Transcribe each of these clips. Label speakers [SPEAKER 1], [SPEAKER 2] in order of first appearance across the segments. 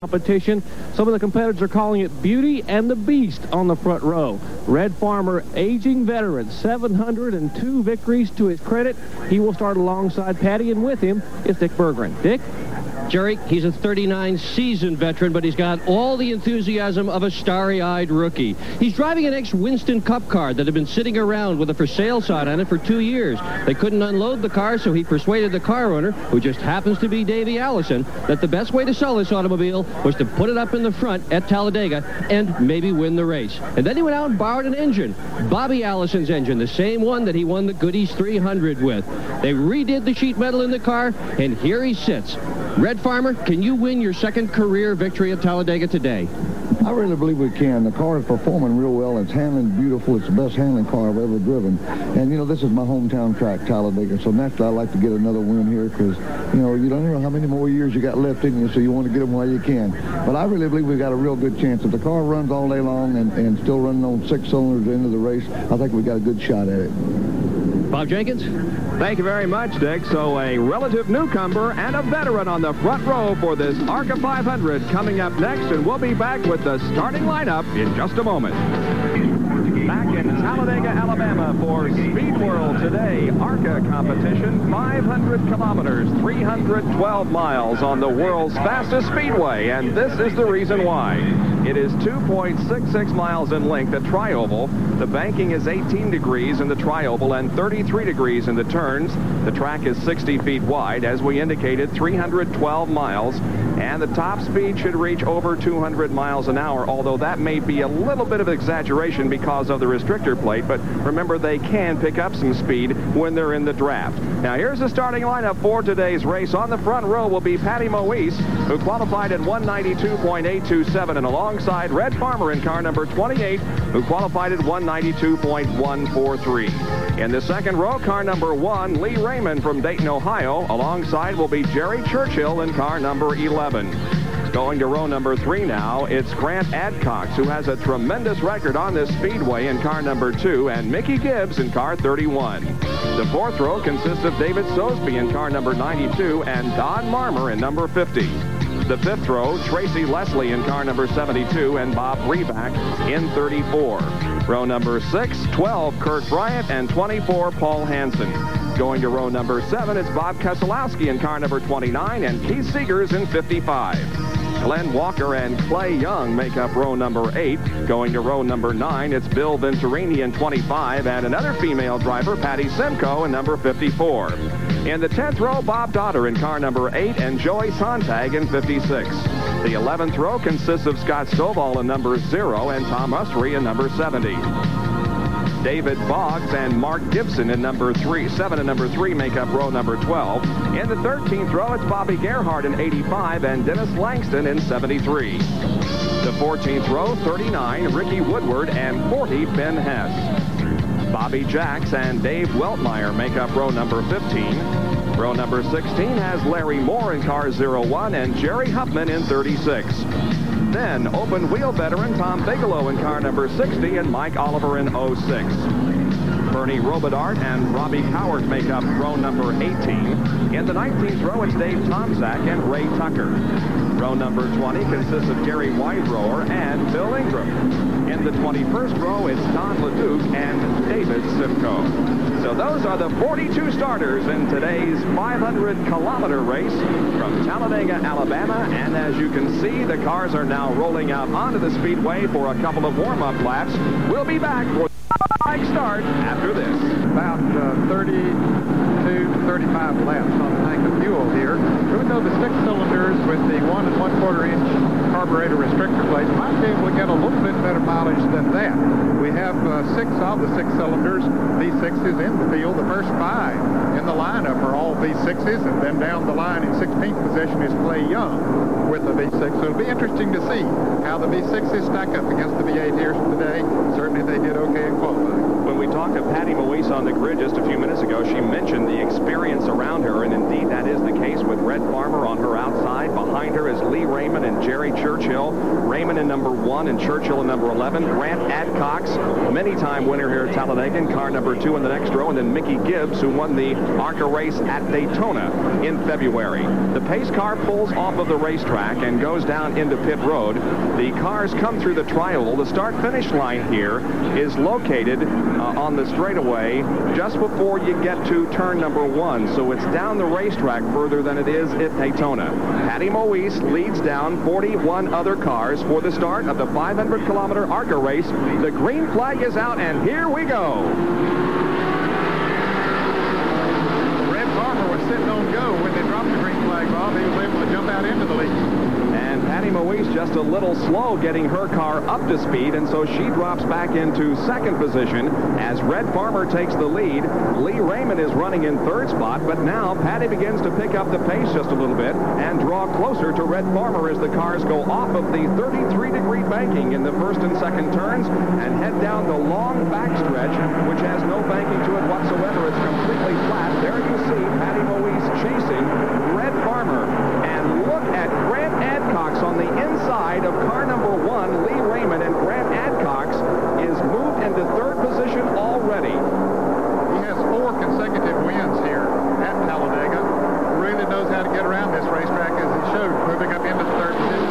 [SPEAKER 1] competition. Some of the competitors are calling it Beauty and the Beast on the front row. Red Farmer, aging veteran, 702 victories to his credit. He will start alongside Patty, and with him is Dick Berggren. Dick?
[SPEAKER 2] Jerry, he's a 39-seasoned veteran, but he's got all the enthusiasm of a starry-eyed rookie. He's driving an ex-Winston Cup car that had been sitting around with a for sale sign on it for 2 years. They couldn't unload the car, so he persuaded the car owner, who just happens to be Davey Allison, that the best way to sell this automobile was to put it up in the front at Talladega and maybe win the race. And then he went out and borrowed an engine, Bobby Allison's engine, the same one that he won the Goodies 300 with. They redid the sheet metal in the car, and here he sits. Red Farmer, can you win your second career victory at Talladega today?
[SPEAKER 3] I really believe we can. The car is performing real well. It's handling beautiful. It's the best handling car I've ever driven. And, you know, this is my hometown track, Talladega, so naturally I'd like to get another win here because, you know, you don't know how many more years you got left in you, so you want to get them while you can. But I really believe we've got a real good chance. If the car runs all day long and still running on 6 cylinders into the race, I think we've got a good shot at it.
[SPEAKER 2] Bob Jenkins?
[SPEAKER 4] Thank you very much, Dick. So a relative newcomer and a veteran on the front row for this ARCA 500 coming up next, and we'll be back with the starting lineup in just a moment. Back in Talladega, Alabama for Speed World today, ARCA competition, 500 kilometers, 312 miles on the world's fastest speedway, and this is the reason why. It is 2.66 miles in length at tri-oval. The banking is 18 degrees in the tri-oval and 33 degrees in the turns. The track is 60 feet wide, as we indicated, 312 miles, and the top speed should reach over 200 miles an hour, although that may be a little bit of exaggeration because of the restrictor plate, but remember, they can pick up some speed when they're in the draft. Now, here's the starting lineup for today's race. On the front row will be Patty Moise, who qualified at 192.827, and alongside Red Farmer in car number 28, who qualified at 192.143. In the second row, car number 1, Lee Raymond from Dayton, Ohio. Alongside will be Jerry Churchill in car number 11. Going to row number 3 now, it's Grant ADCOX, who has a tremendous record on this speedway in car number 2, and Mickey Gibbs in car 31. The fourth row consists of David Sosby in car number 92 and Don Marmer in number 50. The fifth row, Tracy Leslie in car number 72 and Bob Reback in 34. Row number 6, 12, KIRK Bryant, and 24, Paul Hansen. Going to row number 7, it's Bob Keselowski in car number 29 and Keith Seegers in 55. Glenn Walker and Clay Young make up row number 8. Going to row number 9, it's Bill Venturini in 25 and another female driver, Patty Simcoe, in number 54. In the 10th row, Bob Dotter in car number 8 and Joey Sonntag in 56. The 11th row consists of Scott Stovall in number 0 and Tom Usry in number 70. David Boggs and Mark Gibson in number 7 and number 3 make up row number 12. In the 13th row, it's Bobby Gerhardt in 85 and Dennis Langston in 73. The 14th row, 39, Ricky Woodward, and 40, Ben Hess. Bobby Jacks and Dave Weltmeyer make up row number 15. Row number 16 has Larry Moore in car 01 and Jerry Huffman in 36. Then open wheel veteran Tom Bigelow in car number 60 and Mike Oliver in 06. Bernie Robidart and Robbie Cowart make up row number 18. In the 19th row, it's Dave Tomczak and Ray Tucker. Row number 20 consists of Gary Wydrower and Bill Ingram. In the 21st row, it's Don LeDuc and David Simcoe. So those are the 42 starters in today's 500-kilometer race from Talladega, Alabama. And as you can see, the cars are now rolling out onto the speedway for a couple of warm-up laps. We'll be back for the start after this.
[SPEAKER 5] About 32 to 35 laps on the tank of fuel here. Even though the 6 cylinders with the 1 1/4 inch carburetor restrictor plates might be able to get a little bit better mileage than that. We have 6 of the 6 cylinders, V6s in the field. The first 5 in the lineup are all V6s, and then down the line in 16th position is Clay Young with the V6. So it'll be interesting to see how the V6s stack up against the V8 here today. Certainly they did okay in qualifying.
[SPEAKER 4] When we talked to Patty Moise on the grid just a few minutes ago, she mentioned the experience around her, and indeed that is the case with Red Farmer on her outside. Behind her is Lee Raymond and Jerry Churchill. Raymond in number 1 and Churchill in number 11. Grant ADCOX, many-time winner here at Talladega, in car number 2 in the next row. And then Mickey Gibbs, who won the ARCA race at Daytona in February. The pace car pulls off of the racetrack. racetrack and goes down into pit road. The cars come through the tri-oval. The start-finish line here is located on the straightaway just before you get to turn number 1. So it's down the racetrack further than it is at Daytona. Patty Moise leads down 41 other cars for the start of the 500-kilometer ARCA race. The green flag is out, and here we go.
[SPEAKER 5] Red Farmer was sitting on go when they dropped the green flag, Bob. He was able to jump out into the lead.
[SPEAKER 4] And Patty Moise just a little slow getting her car up to speed, and so she drops back into second position as Red Farmer takes the lead. Lee Raymond is running in third spot, but now Patty begins to pick up the pace just a little bit and draw closer to Red Farmer as the cars go off of the 33-degree banking in the first and second turns and head down the long backstretch, which has no banking to it whatsoever. It's completely flat. There you see Patty Moise chasing Red Farmer. And look at Grant ADCOX on the inside of car number 1, Lee Raymond, and Grant ADCOX is moved into third position already.
[SPEAKER 5] He has 4 consecutive wins here at Talladega. Really knows how to get around this racetrack, as he showed, moving up into the third position.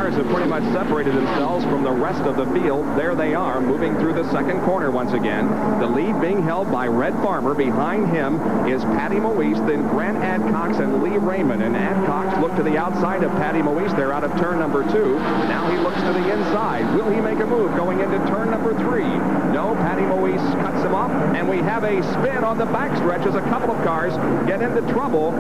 [SPEAKER 4] Have pretty much separated themselves from the rest of the field. There they are, moving through the second corner once again. The lead being held by Red Farmer. Behind him is Patty Moise, then Grant ADCOX and Lee Raymond. And ADCOX looked to the outside of Patty Moise. They're out of turn number 2. Now he looks to the inside. Will he make a move going into turn number 3? No, Patty Moise cuts him off, and we have a spin on the backstretch as a couple of cars get into trouble.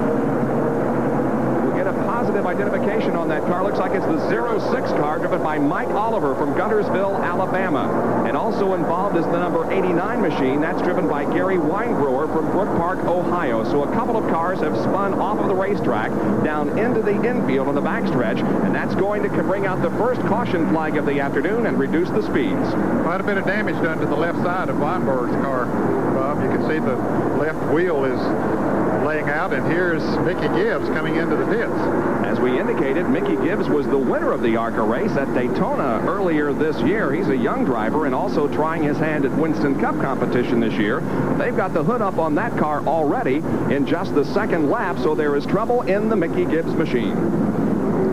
[SPEAKER 4] Get a positive identification on that car. Looks like it's the 06 car driven by Mike Oliver from Guntersville, Alabama. And also involved is the number 89 machine. That's driven by Gary Weinbrower from Brook Park, Ohio. So a couple of cars have spun off of the racetrack down into the infield on the backstretch, and that's going to bring out the first caution flag of the afternoon and reduce the speeds.
[SPEAKER 5] Quite a bit of damage done to the left side of Weinbrower's car, Bob. You can see the left wheel is laying out, and here's Mickey Gibbs coming into the pits.
[SPEAKER 4] As we indicated, Mickey Gibbs was the winner of the ARCA race at Daytona earlier this year. He's a young driver and also trying his hand at Winston Cup competition this year. They've got the hood up on that car already in just the second lap, so there is trouble in the Mickey Gibbs machine.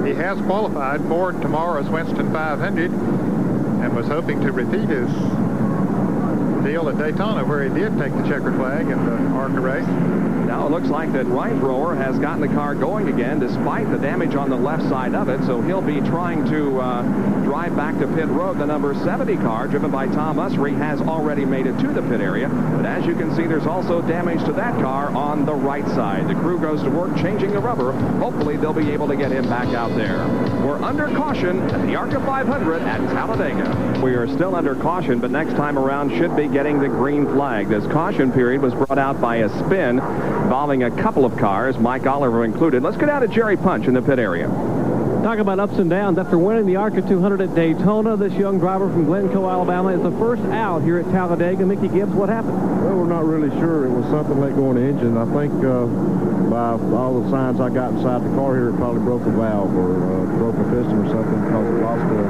[SPEAKER 5] He has qualified for tomorrow's Winston 500 and was hoping to repeat his deal at Daytona, where he did take the checkered flag in the ARCA race.
[SPEAKER 4] Now it looks like that Weinbrower has gotten the car going again despite the damage on the left side of it, so he'll be trying to drive back to pit road. The number 70 car driven by Tom Usry has already made it to the pit area, but as you can see, there's also damage to that car on the right side. The crew goes to work changing the rubber. Hopefully they'll be able to get him back out there. We're under caution at the ARCA 500 at Talladega. We are still under caution, but next time around should be getting the green flag. This caution period was brought out by a spin involving a couple of cars, Mike Oliver included. Let's go down to Jerry Punch in the pit area.
[SPEAKER 1] Talk about ups and downs. After winning the ARCA 200 at Daytona, this young driver from Glencoe, Alabama, is the first out here at Talladega. Mickey Gibbs, what happened?
[SPEAKER 6] Well, we're not really sure. It was something let go in the engine. I think by all the signs I got inside the car here, it probably broke a valve or broke a piston or something, because it lost a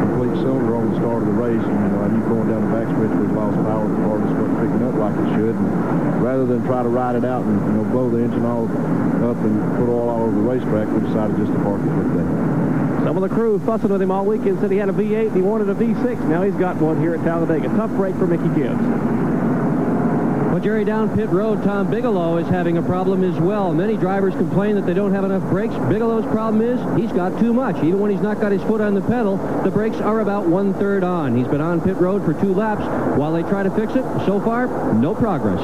[SPEAKER 6] complete cylinder on the start of the race. And you going down the backstretch with lost power, the car just wasn't picking up like it should. And rather than try to ride it out and blow the engine all up and put oil all over the racetrack, we decided just to park it for the day.
[SPEAKER 1] Some of the crew fussing with him all weekend said he had a V8 and he wanted a V6. Now he's got one here at Talladega. Tough break for Mickey Gibbs.
[SPEAKER 2] Well, Jerry, down pit road, Tom Bigelow is having a problem as well. Many drivers complain that they don't have enough brakes. Bigelow's problem is he's got too much. Even when he's not got his foot on the pedal, the brakes are about 1/3 on. He's been on pit road for 2 laps while they try to fix it. So far, no progress.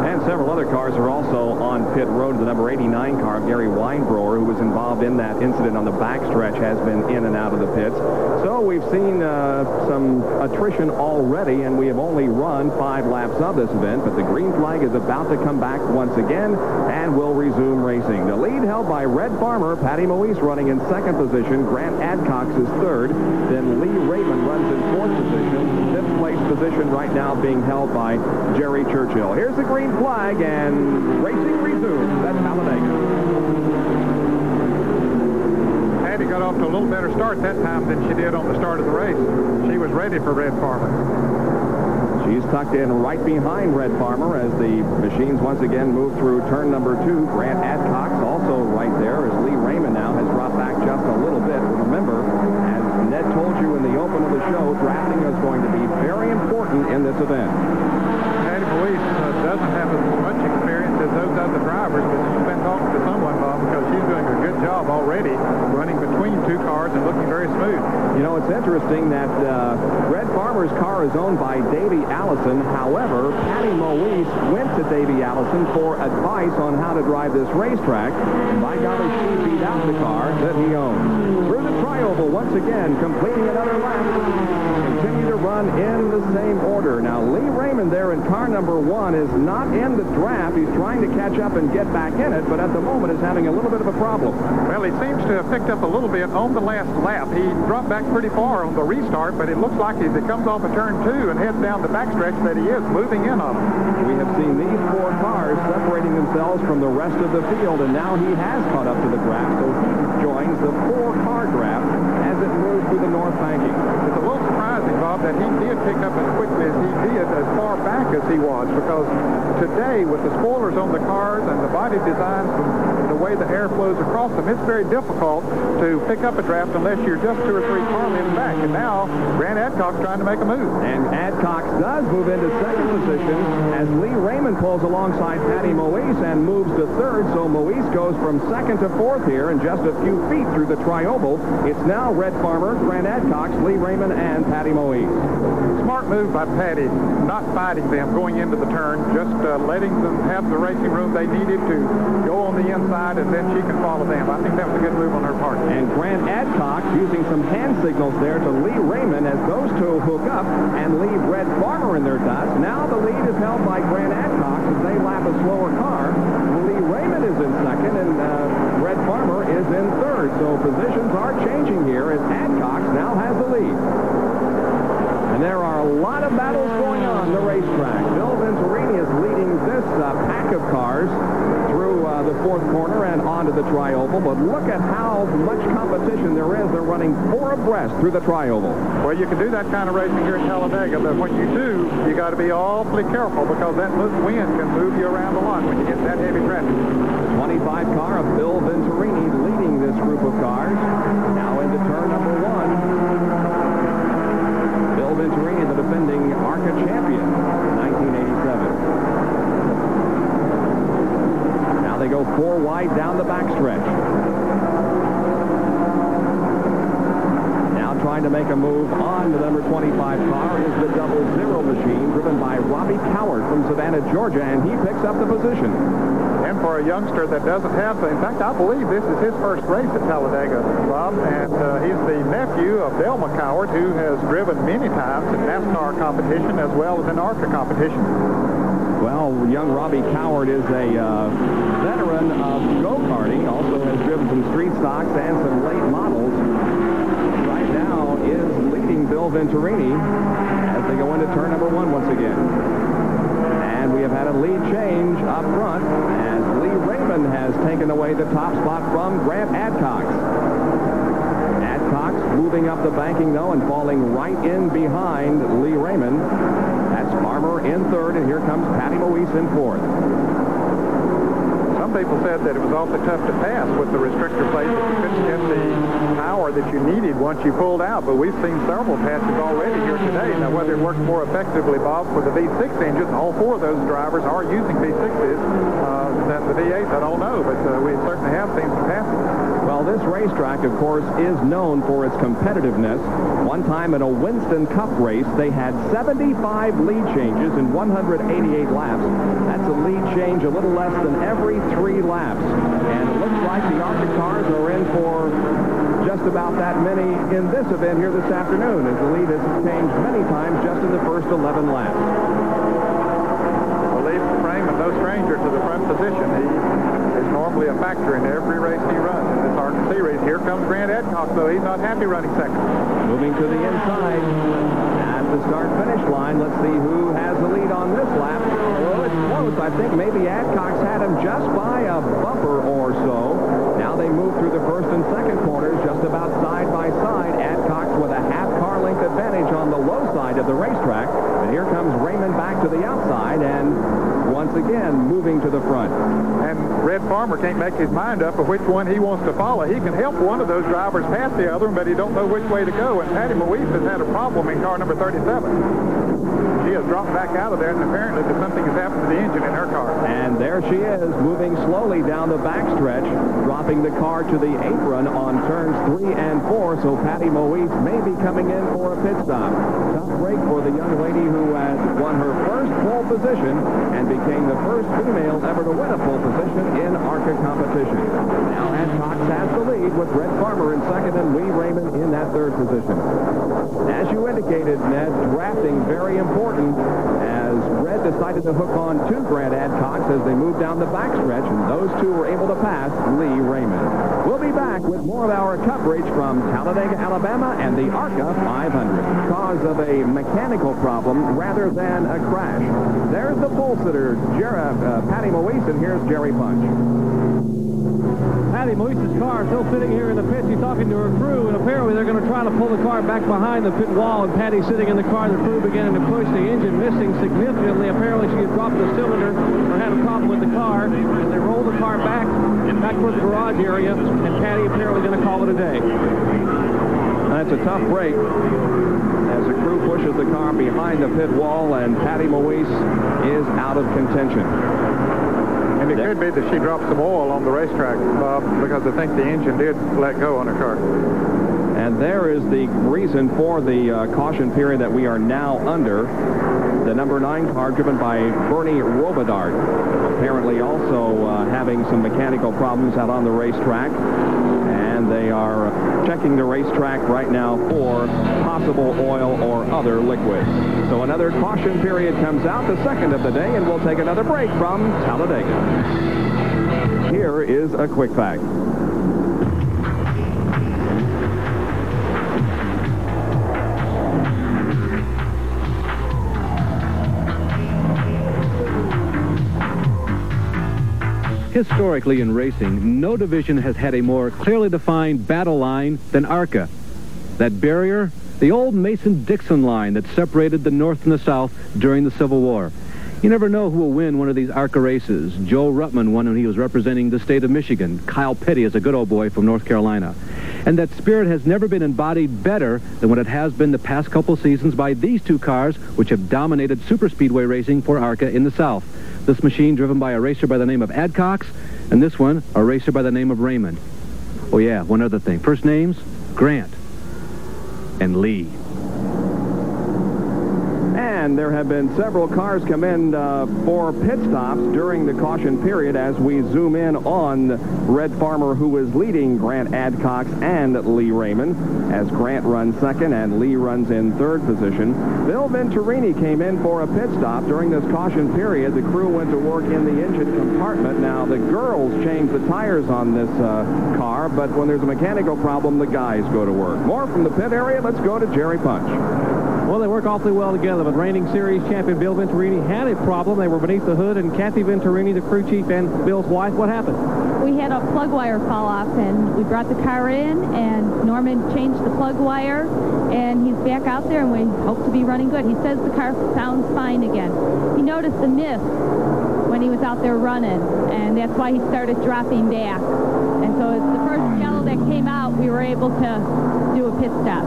[SPEAKER 4] And several other cars are also on pit road. The number 89 car of Gary Weinbrower, who was involved in that incident on the backstretch, has been in and out of the pits. So we've seen some attrition already, and we have only run 5 laps of this event, but the green flag is about to come back once again and will resume racing. The lead held by Red Farmer, Patty Moise running in second position, Grant ADCOX is third, then Lee Raymond runs in fourth position, fifth place position right now being held by Jerry Churchill. Here's the green flag, and racing resumes at Talladega.
[SPEAKER 5] Patty got off to a little better start that time than she did on the start of the race. She was ready for Red Farmer.
[SPEAKER 4] She's tucked in right behind Red Farmer as the machines once again move through turn number 2. Grant Adcox also right there as Lee Raymond now has dropped back just a little bit. Remember, as Ned told you in the open of the show, drafting is going to be very important in this event.
[SPEAKER 5] Patty Louise doesn't have as much experience as those other drivers, but she's been talking to someone, Bob, because she's doing a good job already running between 2 cars and looking very smooth.
[SPEAKER 4] You know, it's interesting that Red Farmer's car is owned by Davey Allison. However, Patty Moise went to Davey Allison for advice on how to drive this racetrack, and by golly, she beat out the car that he owns. Through the tri-oval once again, completing another lap. Continue to run in the same order. Now, Lee Raymond there in car number 1 is not in the draft. He's trying to catch up and get back in it, but at the moment is having a little bit of a problem.
[SPEAKER 5] Well, he seems to have picked up a little bit on the last lap. He dropped back pretty far on the restart, but it looks like as he comes off of turn 2 and heads down the backstretch that he is moving in on him.
[SPEAKER 4] We have seen these 4 cars separating themselves from the rest of the field, and now he has caught up to the draft, so he joins the 4-car draft as it moves through the north banking.
[SPEAKER 5] It's a little surprising, Bob, that he did pick up as quickly as he did as far back as he was, because today, with the spoilers on the cars and the body designs and the way the air flows across them, it's very difficult to pick up a draft unless you're just 2 or 3 car lengths back. And now, Grant Adcox trying to make a move.
[SPEAKER 4] And Adcox does move into 2nd position as Lee Raymond pulls alongside Patty Moise and moves to 3rd. So Moise goes from 2nd to 4th here in just a few feet through the tri-oval. It's now Red Farmer, Grant Adcox, Lee Raymond, and Patty Moise.
[SPEAKER 5] Smart move by Patty, not fighting them going into the turn, just letting them have the racing room they needed to go on the inside, and then she can follow them. I think that was a good move on her part.
[SPEAKER 4] And Grant Adcox using some hand signals there to Lee Raymond as those 2 hook up and leave Red Farmer in their dust. Now the lead is held by Grant Adcox as they lap a slower car. Lee Raymond is in 2nd, and Red Farmer is in 3rd. So positions are changing here as Adcox now has the lead. And there are a lot of battles going on the racetrack. Bill Venturini is leading this pack of cars through the 4th corner and onto the tri-oval. But look at how much competition there is. They're running 4 abreast through the tri-oval.
[SPEAKER 5] Well, you can do that kind of racing here at Talladega, but when you do, you got to be awfully careful because that wind can move you around a lot when you get that heavy traffic.
[SPEAKER 4] The 25 car of Bill Venturini leading this group of cars. Now into turn number 1. Bill Venturini, the defending ARCA champion, 1987. Now they go 4 wide down the backstretch. Now trying to make a move on the number 25 car is the 00 machine driven by Robbie Coward from Savannah, Georgia, and he picks up the position.
[SPEAKER 5] And for a youngster that doesn't have, in fact, I believe this is his first race at Talladega, Bob, and he's the nephew of Delma Coward, who has driven many times in NASCAR competition as well as in ARCA competition.
[SPEAKER 4] Well, young Robbie Coward is a veteran of go-karting, also has driven some street stocks and some late models. Right now is leading Bill Venturini as they go into turn number 1 once again. And we have had a lead change up front as Lee Raymond has taken away the top spot from Grant Adcox. Adcox moving up the banking, though, and falling right in behind Lee Raymond. That's Farmer in 3rd, and here comes Patty Moise in 4th.
[SPEAKER 5] Some people said that it was awfully tough to pass with the restrictor plate. You couldn't get the power that you needed once you pulled out, but we've seen several passes already here today. Now, whether it works more effectively, Bob, for the V6 engines, all 4 of those drivers are using V6s than the V8s. I don't know, but we certainly have seen some passes.
[SPEAKER 4] Well, this racetrack, of course, is known for its competitiveness. One time in a Winston Cup race, they had 75 lead changes in 188 laps. That's a lead change a little less than every 3 laps. And it looks like the ARCA cars are in for just about that many in this event here this afternoon, as the lead has changed many times just in the first 11 laps.
[SPEAKER 5] Well, leads the frame and no stranger to the front position. He is normally a factor in every race he runs in this ARCA series. Here comes Grant Adcox, though. He's not happy running 2nd.
[SPEAKER 4] Moving to the inside at the start-finish line. Let's see who has the lead on this lap. Well, it's close. I think maybe Adcox had him just by a bumper or so. Now they move through the 1st and 2nd corners just about low side of the racetrack. And here comes Raymond back to the outside and once again moving to the front.
[SPEAKER 5] And Red Farmer can't make his mind up of which one he wants to follow. He can help one of those drivers pass the other one, but he don't know which way to go. And Patty Moise has had a problem in car number 37. She has dropped back out of there, and apparently something has happened to the engine in her car.
[SPEAKER 4] And there she is, moving slowly down the backstretch, dropping the car to the apron on turns 3 and 4, so Patty Moise may be coming in for a pit stop. Tough break for the young lady who has won her first pole position and became the first female ever to win a pole position in ARCA competition. Now ADCOX has the lead with Red Farmer in second and Lee Raymond in that third position. As you indicated, Ned, drafting very important as Red decided to hook on to Grant ADCOX as they moved down the backstretch, and those two were able to pass Lee Raymond. We'll be back with more of our coverage from Talladega, Alabama and the ARCA 500. Cause of a mechanical problem rather than a crash. There's the pole sitter, Patty Moise, and here's Jerry Punch.
[SPEAKER 1] Patty Moise's car still sitting here in the pit. She's talking to her crew, and apparently they're going to try to pull the car back behind the pit wall, and Patty's sitting in the car. The crew beginning to push, the engine missing significantly. Apparently she had dropped the cylinder or had a problem with the car. And they roll the car back towards the garage area, and Patty apparently going to call it a day.
[SPEAKER 4] That's a tough break as the crew pushes the car behind the pit wall, and Patty Moise is out of contention.
[SPEAKER 5] And it could be that she dropped some oil on the racetrack, Bob, because I think the engine did let go on her car.
[SPEAKER 4] And there is the reason for the caution period that we are now under. The number 9 car driven by Bernie Robidart, apparently also having some mechanical problems out on the racetrack. And they are checking the racetrack right now for possible oil or other liquids. So another caution period comes out, the second of the day, and we'll take another break from Talladega. Here is a quick fact.
[SPEAKER 7] Historically in racing, no division has had a more clearly defined battle line than ARCA. That barrier, the old Mason-Dixon line that separated the North and the South during the Civil War. You never know who will win one of these ARCA races. Joe Ruttman won when he was representing the state of Michigan. Kyle Petty is a good old boy from North Carolina. And that spirit has never been embodied better than what it has been the past couple seasons by these two cars, which have dominated superspeedway racing for ARCA in the South. This machine driven by a racer by the name of ADCOX, and this one, a racer by the name of Raymond. Oh yeah, one other thing. First names, Grant and Lee.
[SPEAKER 4] And there have been several cars come in for pit stops during the caution period as we zoom in on Red Farmer, who is leading Grant ADCOX and Lee Raymond, as Grant runs second and Lee runs in third position. Bill Venturini came in for a pit stop during this caution period. The crew went to work in the engine compartment. Now, the girls change the tires on this car, but when there's a mechanical problem, the guys go to work. More from the pit area. Let's go to Jerry Punch.
[SPEAKER 1] Well, they work awfully well together, but reigning series champion Bill Venturini had a problem. They were beneath the hood, and Kathy Venturini, the crew chief and Bill's wife, what happened?
[SPEAKER 8] We had a plug wire fall off, and we brought the car in, and Norman changed the plug wire, and he's back out there, and we hope to be running good. He says the car sounds fine again. He noticed the mist when he was out there running, and that's why he started dropping back. And so as the first yellow that came out, we were able to do a pit stop.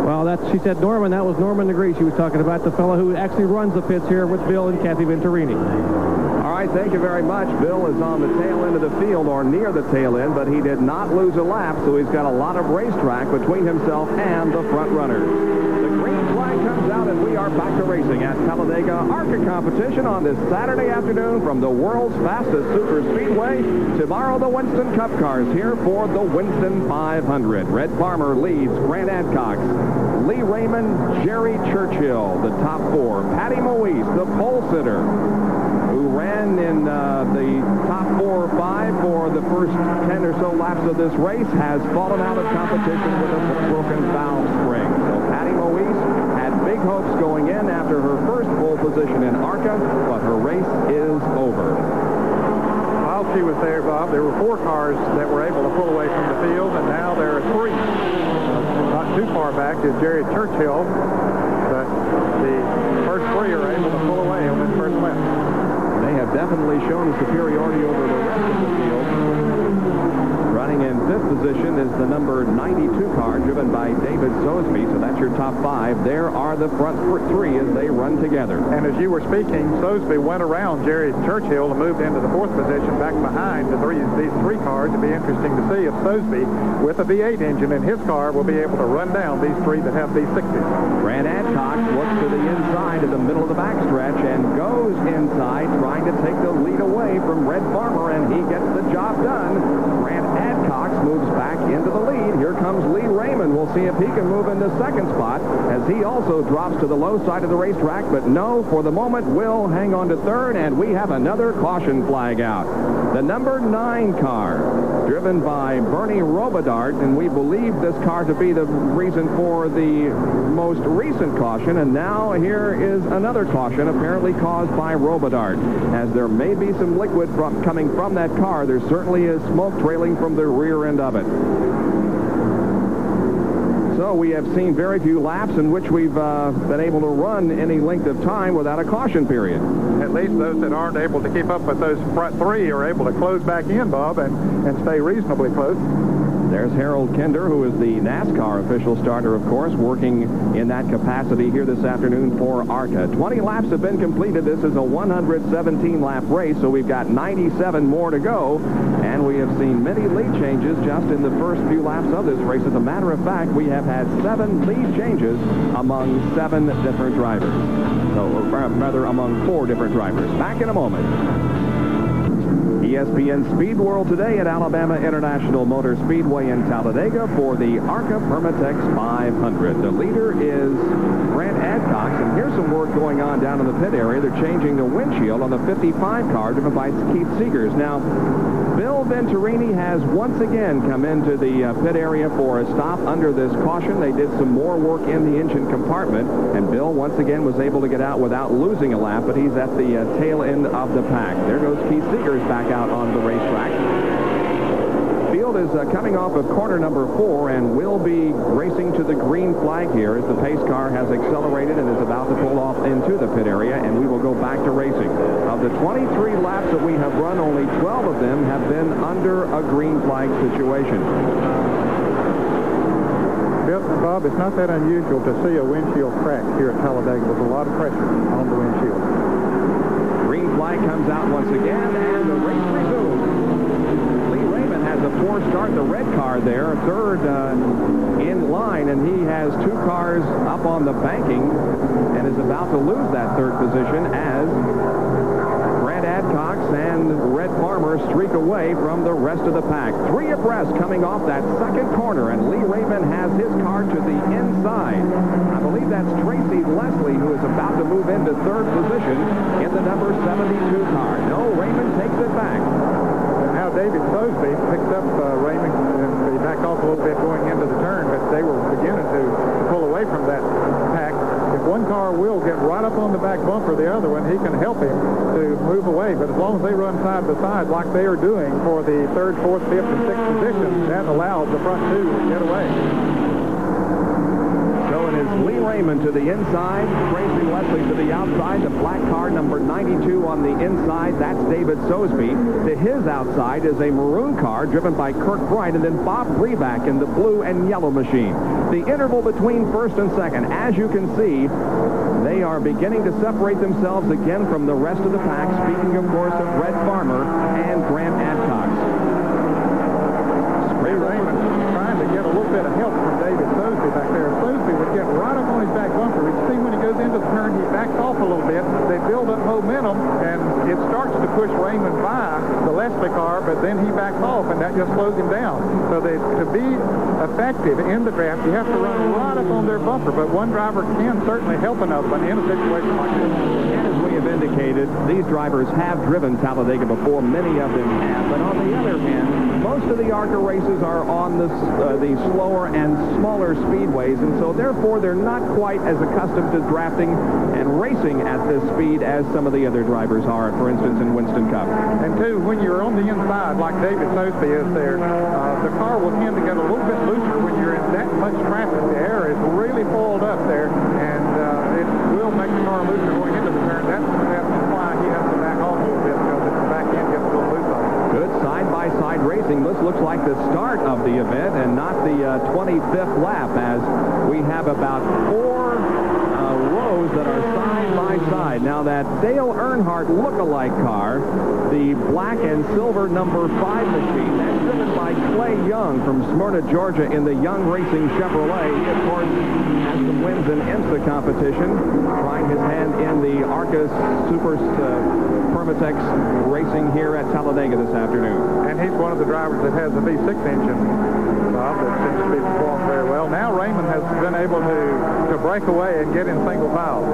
[SPEAKER 1] Well, she said Norman. That was Norman Negree she was talking about, the fellow who actually runs the pits here with Bill and Kathy Venturini.
[SPEAKER 4] All right, thank you very much. Bill is on the tail end of the field, or near the tail end, but he did not lose a lap, so he's got a lot of racetrack between himself and the front runners. The green flag comes out, and we are back to racing at Talladega ARCA competition on this Saturday afternoon from the world's fastest superspeedway. Tomorrow, the Winston Cup cars here for the Winston 500. Red Farmer leads Grant ADCOX. Lee Raymond, Jerry Churchill, the top four. Patty Moise, the pole sitter, who ran in the top 4 or 5 for the first 10 or so laps of this race, has fallen out of competition with a broken valve spring. So Patty Moise had big hopes going in after her first pole position in ARCA, but her race is over.
[SPEAKER 5] While she was there, Bob, there were 4 cars that were able to pull away from the field, and now there are 3. Not too far back is Jerry Churchill, the
[SPEAKER 4] definitely shown superiority over the rest of the field. Running in 5th position is the number 92 car, driven by David Sosby. So that's your top 5. There are the front 3 as they run together.
[SPEAKER 5] And as you were speaking, Sosby went around Jerry Churchill and moved into the 4th position back behind these 3 cars. It'd be interesting to see if Sosby, with a V8 engine in his car, will be able to run down these 3 that have V60s.
[SPEAKER 4] Grant Adcox looks to the inside of the middle of the backstretch and goes inside, trying to take the lead away from Red Farmer, and he gets the job done. Grant Adcox moves back into the lead. Here comes Lee Raymond. We'll see if he can move into 2nd spot as he also drops to the low side of the racetrack, but no, for the moment, will hang on to 3rd, and we have another caution flag out. The number 9 car, driven by Bernie Robidart, and we believe this car to be the reason for the most recent caution, and now here is another caution apparently caused by Robidart. As there may be some liquid coming from that car, there certainly is smoke trailing from the rear end of it. So we have seen very few laps in which we've been able to run any length of time without a caution period.
[SPEAKER 5] At least those that aren't able to keep up with those front 3 are able to close back in, Bob, and stay reasonably close.
[SPEAKER 4] There's Harold Kinder, who is the NASCAR official starter, of course, working in that capacity here this afternoon for ARCA. 20 laps have been completed. This is a 117-lap race, so we've got 97 more to go, and we have seen many lead changes just in the first few laps of this race. As a matter of fact, we have had 7 lead changes among 7 different drivers. So, or rather, among 4 different drivers. Back in a moment. ESPN Speed World today at Alabama International Motor Speedway in Talladega for the ARCA Permatex 500. The leader is Grant Adcox, and here's some work going on down in the pit area. They're changing the windshield on the 55 car driven by Keith Seegers. Now, Bill Venturini has once again come into the pit area for a stop under this caution. They did some more work in the engine compartment, and Bill once again was able to get out without losing a lap, but he's at the tail end of the pack. There goes Keith Seegers back out on the racetrack. Field is coming off of corner number 4 and will be racing to the green flag here as the pace car has accelerated and is about to pull off into the pit area, and we will go back to racing. Of the 23 laps that we have run, only 12 of them have been under a green flag situation.
[SPEAKER 5] Bob, it's not that unusual to see a windshield crack here at Talladega. There's a lot of pressure on the windshield.
[SPEAKER 4] Green flag comes out once again, and the race resumes. Lee Raymond has a poor start. The red car there, 3rd in line, and he has 2 cars up on the banking and is about to lose that 3rd position as Grant Adcox and Red Farmer streak away from the rest of the pack. 3 abreast coming off that 2nd corner, and Lee Raymond has his car to the inside. I believe that's Tracy Leslie, who is about to move into 3rd position in the number 72 car. No, Raymond takes it back.
[SPEAKER 5] And now David Sosby picks up Raymond, and he backed off a little bit going into the turn, but they were beginning to pull away from that pack. If one car will get right up on the back bumper, the other one, he can help him to move away. But as long as they run side by side like they are doing for the 3rd, 4th, 5th, and 6th position, that allows the front 2 to get away.
[SPEAKER 4] So it is Lee Raymond to the inside, Tracy Leslie to the outside, the black car number 92 on the inside. That's David Sosby. To his outside is a maroon car driven by KIRK Bright, and then Bob Breback in the blue and yellow machine. The interval between 1st and 2nd, as you can see, they are beginning to separate themselves again from the rest of the pack. Speaking, of course, of Red Farmer and Grant Adcox.
[SPEAKER 5] Lee Raymond trying to get a little bit of help from David Sosby back there. Sosby would get right up on his back bumper. You see when he goes into the turn, he backs off a little bit. They build up momentum, and it starts to push Raymond by the Leslie car, but then he backs off, and that just slows him down. So to be effective in the draft, you have to run right up on their bumper, but one driver can certainly help another one in a situation like this.
[SPEAKER 4] And as we have indicated, these drivers have driven Talladega before. Many of them have, but on the other hand, most of the ARCA races are on the slower and smaller speedways, and so therefore they're not quite as accustomed to drafting and racing at this speed as some of the other drivers are, for instance, in Winston Cup.
[SPEAKER 5] And two, when you're on the inside, like David Sosby is there, the car will tend to get a little bit looser when you're in that much traffic. The air is really foiled up there, and it will make the car looser going into the turn. That's why he has to back off a little bit, because
[SPEAKER 4] that Dale Earnhardt look-alike car, the black and silver number 5 machine, that's driven by Clay Young from Smyrna, Georgia in the Young Racing Chevrolet. He, of course, has some wins in IMSA competition, trying his hand in the ARCA Super Permatex racing here at Talladega this afternoon.
[SPEAKER 5] And he's one of the drivers that has the V6 engine, Bob, that seems to be performing very well. Now Raymond has been able to break away and get in single file.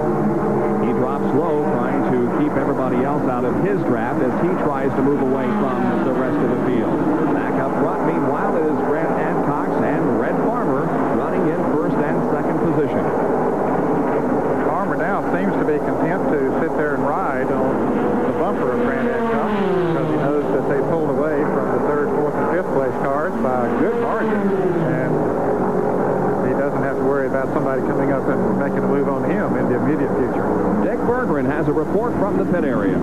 [SPEAKER 4] He drops low, trying to keep everybody else out of his draft as he tries to move away from the rest of the field. Back up front, meanwhile, is Grant Adcox and Red Farmer running in first and second position.
[SPEAKER 5] Farmer now seems to be content to sit there and ride on the bumper of Grant Adcox because he knows that they pulled away from the 3rd, 4th, and 5th place cars by a good margin. And he doesn't have to worry about somebody coming up and making a move on him in the immediate future.
[SPEAKER 4] Dick Bergeron has a report from the pit area.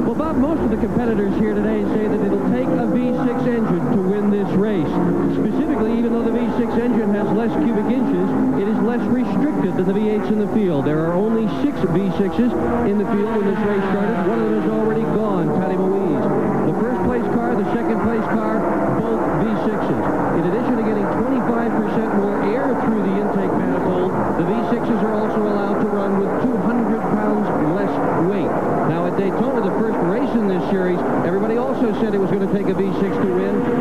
[SPEAKER 2] Well, Bob, most of the competitors here today say that it'll take a V6 engine to win this race. Specifically, even though the V6 engine has less cubic inches, it is less restricted than the V8s in the field. There are only 6 V6s in the field when this race started. One of them is already gone, Patty Moise. The first place car, the second place car, both V6s. In addition to getting 25% more air through the intake manifold, the V6s are also allowed to run with 200 pounds less weight. Now, at Daytona, the first race in this series, everybody also said it was going to take a V6 to win, but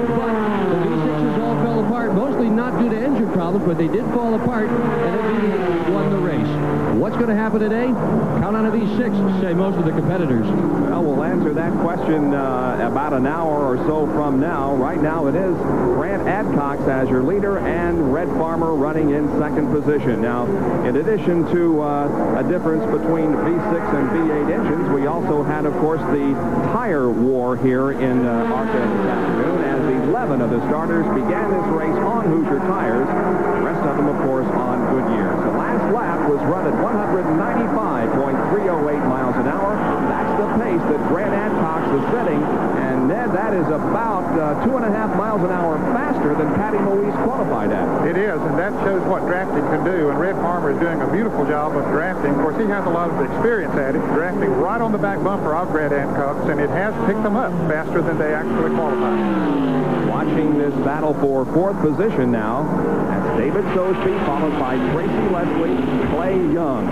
[SPEAKER 2] the V6s all fell apart, mostly not due to engine problems, but they did fall apart, and the V8 won the race. What's going to happen today? Count on a V6, say most of the competitors.
[SPEAKER 4] Well, we'll answer that question about an hour or so from now. Right now, it is Grant Adcox as your leader and Red Farmer running in second position. Now, in addition to a difference between V6 and V8 engines, we also had, of course, the tire war here in ARCA this afternoon as 11 of the starters began this race on Hoosier tires. The rest of them, of course, on Goodyear. The last lap was run at 195.308 miles an hour. That's the pace that Grant Adcox is setting. And, Ned, that is about 2.5 miles an hour faster than Patty Moise qualified at.
[SPEAKER 5] It is, and that shows what drafting can do. And Red Farmer is doing a beautiful job of drafting. Of course, he has a lot of experience at it, drafting right on the back bumper of Grant Adcox, and it has picked them up faster than they actually qualified.
[SPEAKER 4] Watching this battle for 4th position now, that's David Sosby, followed by Tracy Leslie, Clay Young.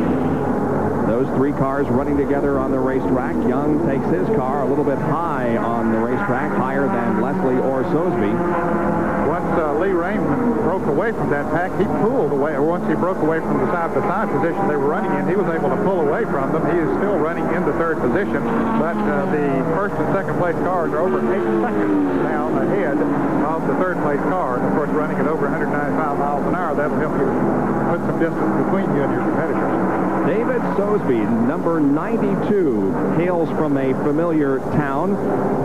[SPEAKER 4] Those 3 cars running together on the racetrack. Young takes his car a little bit high on the racetrack, higher than Leslie or Sosby.
[SPEAKER 5] Once Lee Raymond broke away from that pack, he pulled away, or once he broke away from the side-by-side position they were running in, he was able to pull away from them. He is still running in the 3rd position, but the 1st and 2nd place cars are over 8 seconds down ahead of the 3rd place car. And of course, running at over 195 miles an hour, that'll help you put some distance between you and your competitors.
[SPEAKER 4] David Sosby, number 92, hails from a familiar town,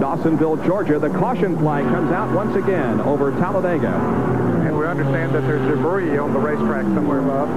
[SPEAKER 4] Dawsonville, Georgia. The caution flag comes out once again over Talladega.
[SPEAKER 5] And we understand that there's debris on the racetrack somewhere, Bob.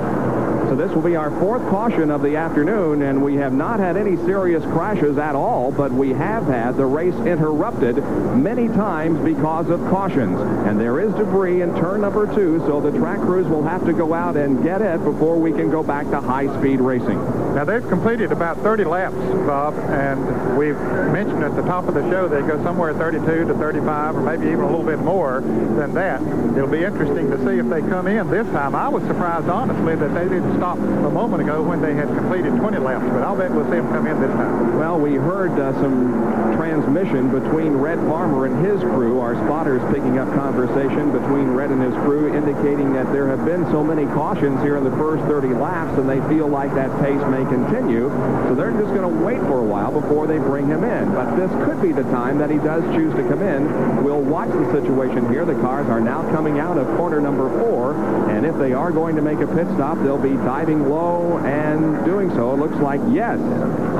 [SPEAKER 4] So this will be our 4th caution of the afternoon, and we have not had any serious crashes at all, but we have had the race interrupted many times because of cautions. And there is debris in turn number 2, so the track crews will have to go out and get it before we can go back to high-speed racing.
[SPEAKER 5] Now, they've completed about 30 laps, Bob, and we've mentioned at the top of the show they go somewhere 32 to 35, or maybe even a little bit more than that. It'll be interesting to see if they come in this time. I was surprised, honestly, that they didn't stop a moment ago when they had completed 20 laps, but I'll bet we'll see them come in this time.
[SPEAKER 4] Well, we heard some transmission between Red Farmer and his crew. Our spotters picking up conversation between Red and his crew, indicating that there have been so many cautions here in the first 30 laps, and they feel like that pace may continue. So they're just going to wait for a while before they bring him in. But this could be the time that he does choose to come in. We'll watch the situation here. The cars are now coming out of corner number 4, and if they are going to make a pit stop, they'll be diving low and doing so. It looks like, yes,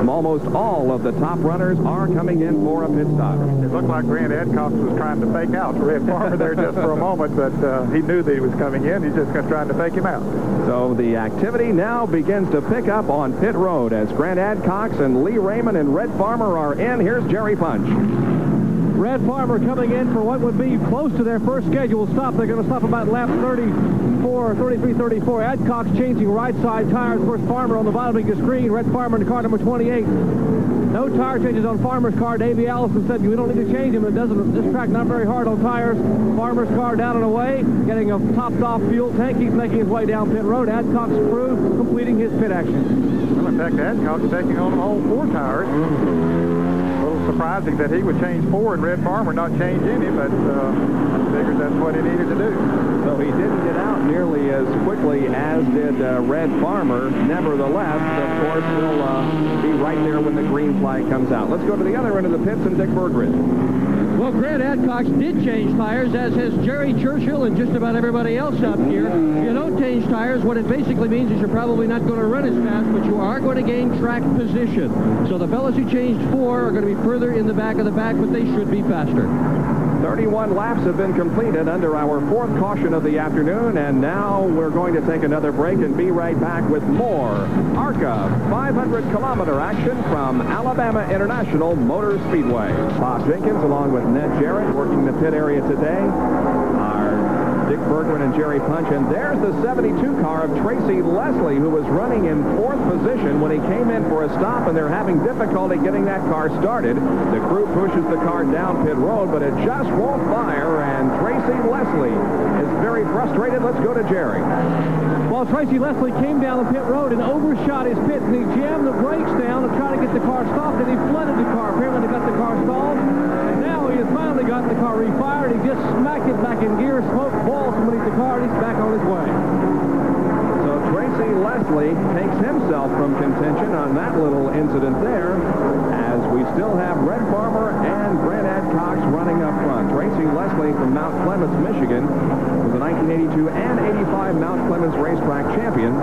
[SPEAKER 4] almost all of the top runners are coming in for a pit stop.
[SPEAKER 5] It looked like Grant Adcox was trying to fake out Red Farmer there just for a moment, but he knew that he was coming in. He's just trying to fake him out.
[SPEAKER 4] So the activity now begins to pick up on pit road as Grant Adcox and Lee Raymond and Red Farmer are in. Here's Jerry Punch.
[SPEAKER 1] Red Farmer coming in for what would be close to their first scheduled stop. They're going to stop about lap 30. 34, 33-34. Adcox changing right side tires. First Farmer on the bottom of the screen. Red Farmer in car number 28. No tire changes on Farmer's car. Davey Allison said we don't need to change them. It doesn't. This track not very hard on tires. Farmer's car down and away, getting a topped-off fuel tank. He's making his way down pit road. Adcox crew completing his pit action.
[SPEAKER 5] Well, in fact, Adcox taking on all 4 tires. A little surprising that he would change 4 and Red Farmer not change any, but I figured that's what he needed to do.
[SPEAKER 4] So he didn't get out nearly as quickly as did Red Farmer. Nevertheless, of course, he'll be right there when the green flag comes out. Let's go to the other end of the pits and Dick Berggren.
[SPEAKER 2] Well, Grant Adcox did change tires, as has Jerry Churchill and just about everybody else up here. If you don't change tires, what it basically means is you're probably not going to run as fast, but you are going to gain track position. So the fellows who changed 4 are going to be further in the back of the pack, but they should be faster.
[SPEAKER 4] 31 laps have been completed under our 4th caution of the afternoon, and now we're going to take another break and be right back with more ARCA 500-kilometer action from Alabama International Motor Speedway. Bob Jenkins along with Ned Jarrett working the pit area today. Our Dick Berggren and Jerry Punch, and there's the 72 car of Tracy Leslie, who was running in 4th position when he came in for a stop, and they're having difficulty getting that car started. The crew pushes the car down pit road, but it just won't fire, and Tracy Leslie is very frustrated. Let's go to Jerry.
[SPEAKER 1] Well, Tracy Leslie came down the pit road and overshot his pit, and he jammed the brakes down to try to get the car stopped, and he flooded the car. Apparently, got the car stalled, and now he has finally got the car refired. He just smacked it back in gear, smoke balls from beneath the car, and he's back on his way.
[SPEAKER 4] So Tracy Leslie takes himself from contention on that little incident there, as we still have Red Farmer and Grant Adcox running up front. Tracy Leslie from Mount Clemens, Michigan, was the 1982 and 85 Mount Clemens racetrack champion.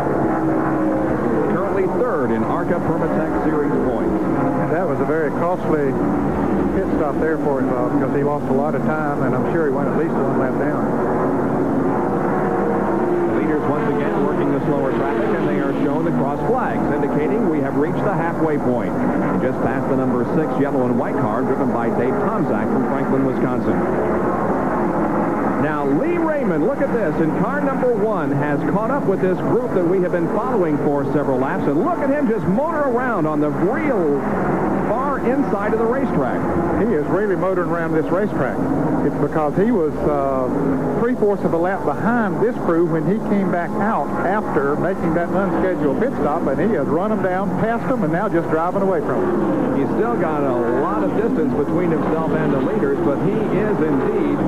[SPEAKER 4] Currently 3rd in ARCA Permatech Series points.
[SPEAKER 5] That was a very costly pit stop there for him, because he lost a lot of time, and I'm sure he went at least 1 lap down.
[SPEAKER 4] The leaders once again working the slower traffic, and they are shown the cross flags, indicating we have reached the halfway point. We just passed the number 6 yellow and white car driven by Dave Tomczak from Franklin, Wisconsin. Now, Lee Raymond, look at this, in car number 1 has caught up with this group that we have been following for several laps, and look at him just motor around on the real far inside of the racetrack.
[SPEAKER 5] He is really motoring around this racetrack. It's because he was 3/4 of a lap behind this crew when he came back out after making that unscheduled pit stop, and he has run them down, passed them, and now just driving away from them.
[SPEAKER 4] He's still got a lot of distance between himself and the leaders, but he is indeed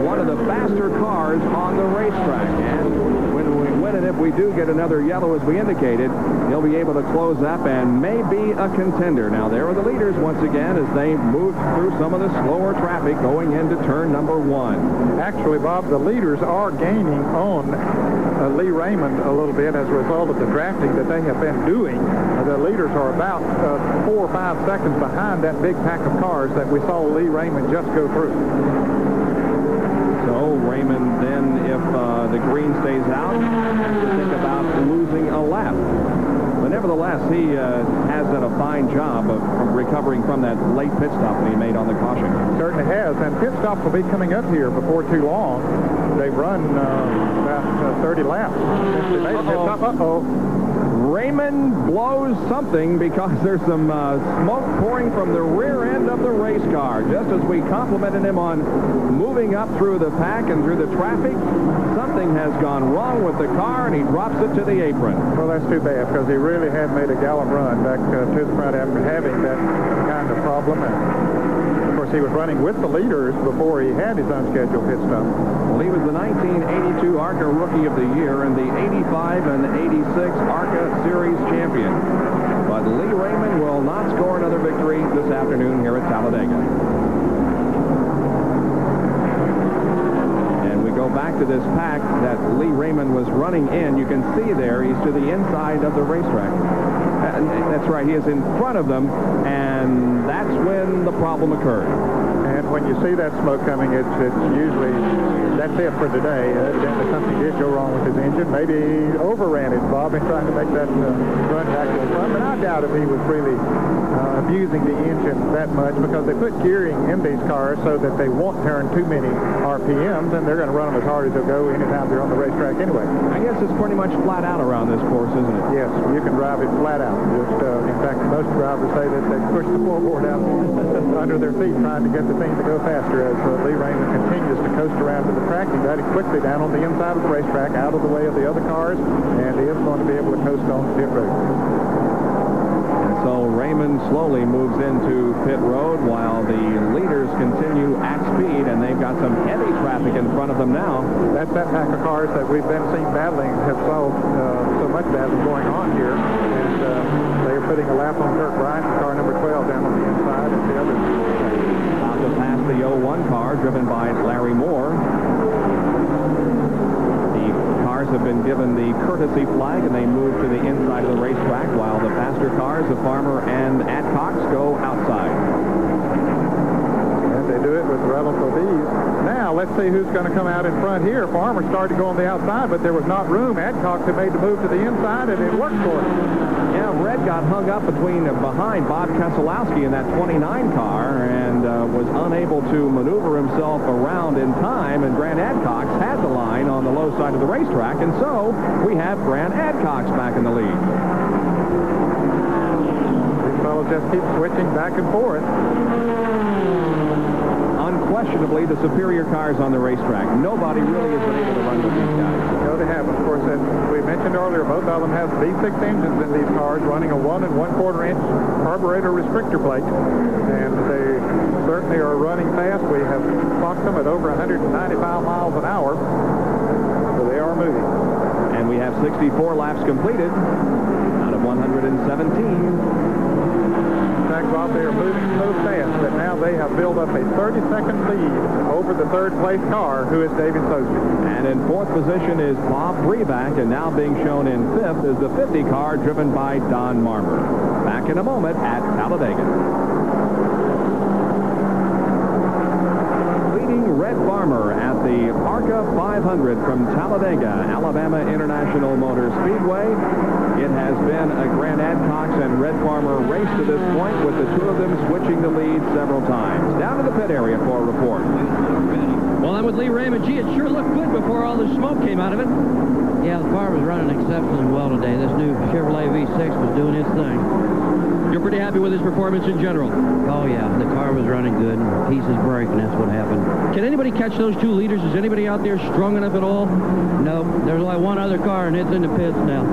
[SPEAKER 4] one of the faster cars on the racetrack. And when and if we do get another yellow, as we indicated, he'll be able to close up and may be a contender. Now, there are the leaders once again as they move through some of the slower traffic going into turn number 1.
[SPEAKER 5] Actually, Bob, the leaders are gaining on Lee Raymond a little bit as a result of the drafting that they have been doing. The leaders are about 4 or 5 seconds behind that big pack of cars that we saw Lee Raymond just go through.
[SPEAKER 4] So Raymond then, if the green stays out, has to think about losing a lap. But nevertheless, he has done a fine job of recovering from that late pit stop that he made on the caution.
[SPEAKER 5] Certainly has, and pit stops will be coming up here before too long. They've run about 30 laps since they made a pit stop. Uh-oh.
[SPEAKER 4] Raymond blows something because there's some smoke pouring from the rear end of the race car. Just as we complimented him on moving up through the pack and through the traffic, something has gone wrong with the car, and he drops it to the apron.
[SPEAKER 5] Well, that's too bad, because he really had made a gallant run back to the front after having that kind of problem. And, of course, he was running with the leaders before he had his unscheduled pit stop.
[SPEAKER 4] Well, he was the 1982 ARCA Rookie of the Year and the 85 and 86 ARCA Series champion. But Lee Raymond will not score another victory this afternoon here at Talladega. And we go back to this pack that Lee Raymond was running in. You can see there he's to the inside of the racetrack. That's right, he is in front of them, and that's when the problem occurred.
[SPEAKER 5] And and when you see that smoke coming, it's usually, that's it for today. Evidently something did go wrong with his engine. Maybe overran it, Bob, in trying to make that run back to the front. But I doubt if he was really abusing the engine that much, because they put gearing in these cars so that they won't turn too many RPMs, and they're going to run them as hard as they'll go anytime they're on the racetrack anyway.
[SPEAKER 4] I guess it's pretty much flat out around this course, isn't it?
[SPEAKER 5] Yes, you can drive it flat out. Just, in fact, most drivers say that they push the floorboard out under their feet trying to get the thing to go faster, as Lee Raymond continues to coast around to the track. He got it quickly down on the inside of the racetrack, out of the way of the other cars, and he is going to be able to coast on the pit road.
[SPEAKER 4] So Raymond slowly moves into pit road while the leaders continue at speed, and they've got some heavy traffic in front of them now.
[SPEAKER 5] That's that pack of cars that we've been seeing battling, have so much battling going on here, and they are putting a lap on KIRK Bryant, car number 12, down on the inside, and the others
[SPEAKER 4] about to pass the 01 car driven by Larry Moore. Cars have been given the courtesy flag, and they move to the inside of the racetrack, while the faster cars, the Farmer and ADCOX, go outside.
[SPEAKER 5] And they do it with relative ease. Now, let's see who's going to come out in front here. Farmer started to go on the outside, but there was not room. ADCOX had made the move to the inside, and it worked for him.
[SPEAKER 4] Yeah, Red got hung up behind Bob Keselowski in that 29 car, and was unable to maneuver himself around in time, and Grant ADCOX had the line on the low side of the racetrack, and so we have Grant ADCOX back in the lead.
[SPEAKER 5] These fellows just keep switching back and forth.
[SPEAKER 4] Unquestionably, the superior cars on the racetrack. Nobody really has been able to run with these guys.
[SPEAKER 5] No, they haven't. Of course, as we mentioned earlier, both of them have V6 engines in these cars, running a 1 1/4 inch carburetor restrictor plate, and they certainly are running fast. We have clocked them at over 195 miles an hour, so they are moving.
[SPEAKER 4] And we have 64 laps completed out of 117.
[SPEAKER 5] In fact, Bob, they are moving so fast that now they have built up a 30-second lead over the third-place car, who is David Sosby.
[SPEAKER 4] And in fourth position is Bob Breback, and now being shown in fifth is the 50 car driven by Don Marmer. Back in a moment at Talladega. Leading Red Farmer at the ARCA 500 from Talladega, Alabama International Motor Speedway. It has been a Grant ADCOX and Red Farmer race to this point, with the two of them switching the lead several times. Down to the pit area for a report.
[SPEAKER 2] Well, I'm with Lee Raymond. Gee, it sure looked good before all the smoke came out of it.
[SPEAKER 9] Yeah, the car was running exceptionally well today. This new Chevrolet V6 was doing its thing.
[SPEAKER 2] You're pretty happy with his performance in general?
[SPEAKER 9] Oh, yeah. The car was running good. Pieces break, and that's what happened.
[SPEAKER 2] Can anybody catch those two leaders? Is anybody out there strong enough at all?
[SPEAKER 9] No. There's only one other car, and it's in the pits now.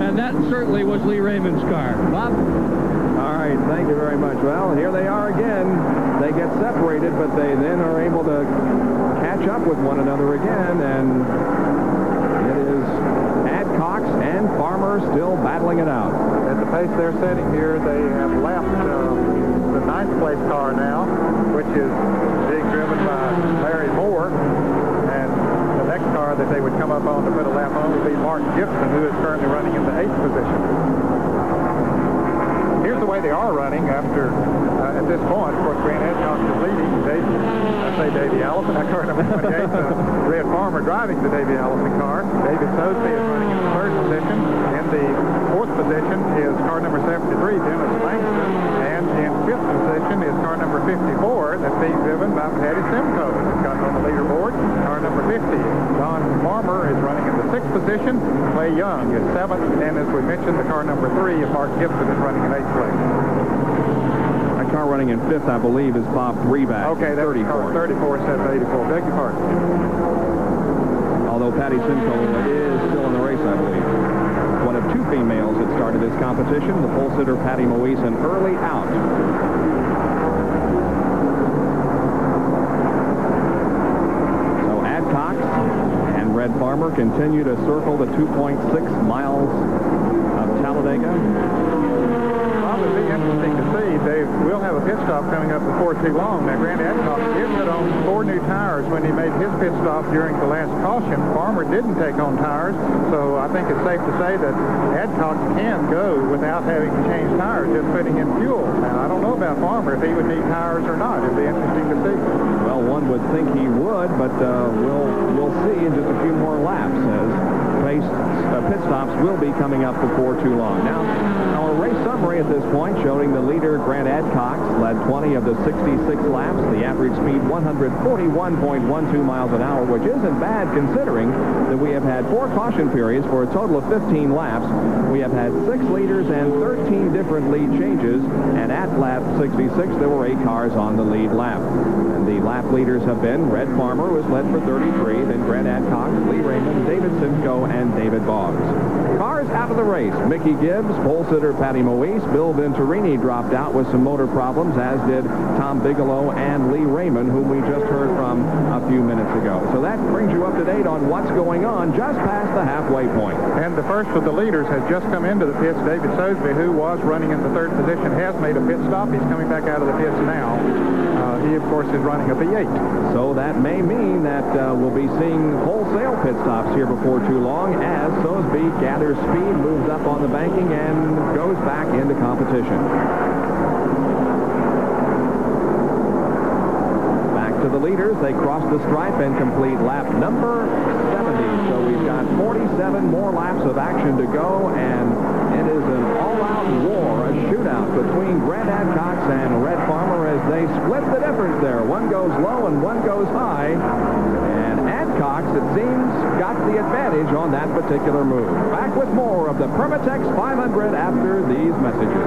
[SPEAKER 2] And that certainly was Lee Raymond's car. Bob?
[SPEAKER 4] All right, thank you very much. Well, here they are again. They get separated, but they then are able to catch up with one another again, and it is ADCOX and Farmer still battling it out.
[SPEAKER 5] At the pace they're setting here, they have lapped the 9th place car now, which is being driven by Larry Moore, and the next car that they would come up on to put a lap on would be Mark Gibson, who is currently running in the 8th position. Here's the way they are running after, at this point. Of course, Grant ADCOX is leading. Davey Allison, that car number 28, Red Farmer driving the Davey Allison car. David Sosby is running in the 3rd position. In the 4th position is car number 73, Dennis Langston. And in 5th position is car number 54, that's being driven by Patty Simcoe. It's got on the leaderboard. Car number 50, Don Marmer, is running in the 6th position. Clay Young is 7th. And as we mentioned, the car number 3, Mark Gibson, is running in 8th place.
[SPEAKER 4] Car running in 5th, I believe, is Bob Breback.
[SPEAKER 5] Okay, that's
[SPEAKER 4] 34.
[SPEAKER 5] 34, 84. Beg your pardon.
[SPEAKER 4] Although Patty Simcoe is still in the race, I believe. One of two females that started this competition, the pole-sitter Patty Moise, an early out. So ADCOX and Red Farmer continue to circle the 2.6 miles of Talladega.
[SPEAKER 5] It'll be interesting to see. They will have a pit stop coming up before too long. Now, Grant Adcox did put on 4 new tires when he made his pit stop during the last caution. Farmer didn't take on tires, so I think it's safe to say that Adcox can go without having to change tires, just putting in fuel. Now, I don't know about Farmer, if he would need tires or not. It'd be interesting to see.
[SPEAKER 4] Well, one would think he would, but we'll see in just a few more laps as pit stops will be coming up before too long. Now, our race summary at this point showing the leader, Grant Adcox, led 20 of the 66 laps. The average speed, 141.12 miles an hour, which isn't bad considering that we have had 4 caution periods for a total of 15 laps. We have had 6 leaders and 13 different lead changes, and at lap 66, there were 8 cars on the lead lap. And the lap leaders have been Red Farmer, who has led for 33, then Grant Adcox, Lee Raymond, David Simcoe, and David Boggs. Cars out of the race. Mickey Gibbs, pole sitter Patty Moise, Bill Venturini dropped out with some motor problems, as did Tom Bigelow and Lee Raymond, whom we just heard from a few minutes ago. So that brings you up to date on what's going on just past the halfway point.
[SPEAKER 5] And the first of the leaders has just come into the pits. David Sosby, who was running in the 3rd position, has made a pit stop. He's coming back out of the pits now. He, of course, is running a V8.
[SPEAKER 4] So that may mean that we'll be seeing wholesale pit stops here before too long, as Sosby gathers speed, moves up on the banking, and goes back into competition. Back to the leaders. They cross the stripe and complete lap number 70. So we've got 47 more laps of action to go, and it is an all-out war, a shootout between Grant Adcox and Red Farmer as they split the difference there. One goes low and one goes high. And Adcox, it seems, got the advantage on that particular move. Back with more of the Permatex 500 after these messages.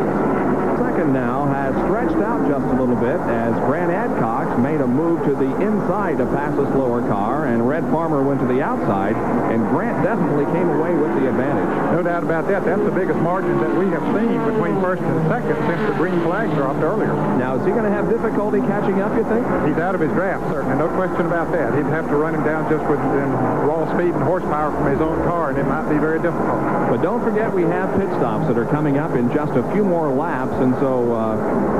[SPEAKER 4] Second now has stretched out just a little bit as Grant Adcox made a move to the inside to pass a slower car, and Red Farmer went to the outside, and Grant definitely came away with the advantage.
[SPEAKER 5] No doubt about that. That's the biggest margin that we have seen between first and second since the green flag dropped earlier.
[SPEAKER 4] Now, is he going to have difficulty catching up, you think?
[SPEAKER 5] He's out of his draft, certainly. No question about that. He'd have to run him down just with raw speed and horsepower from his own car, and it might be very difficult.
[SPEAKER 4] But don't forget, we have pit stops that are coming up in just a few more laps, and so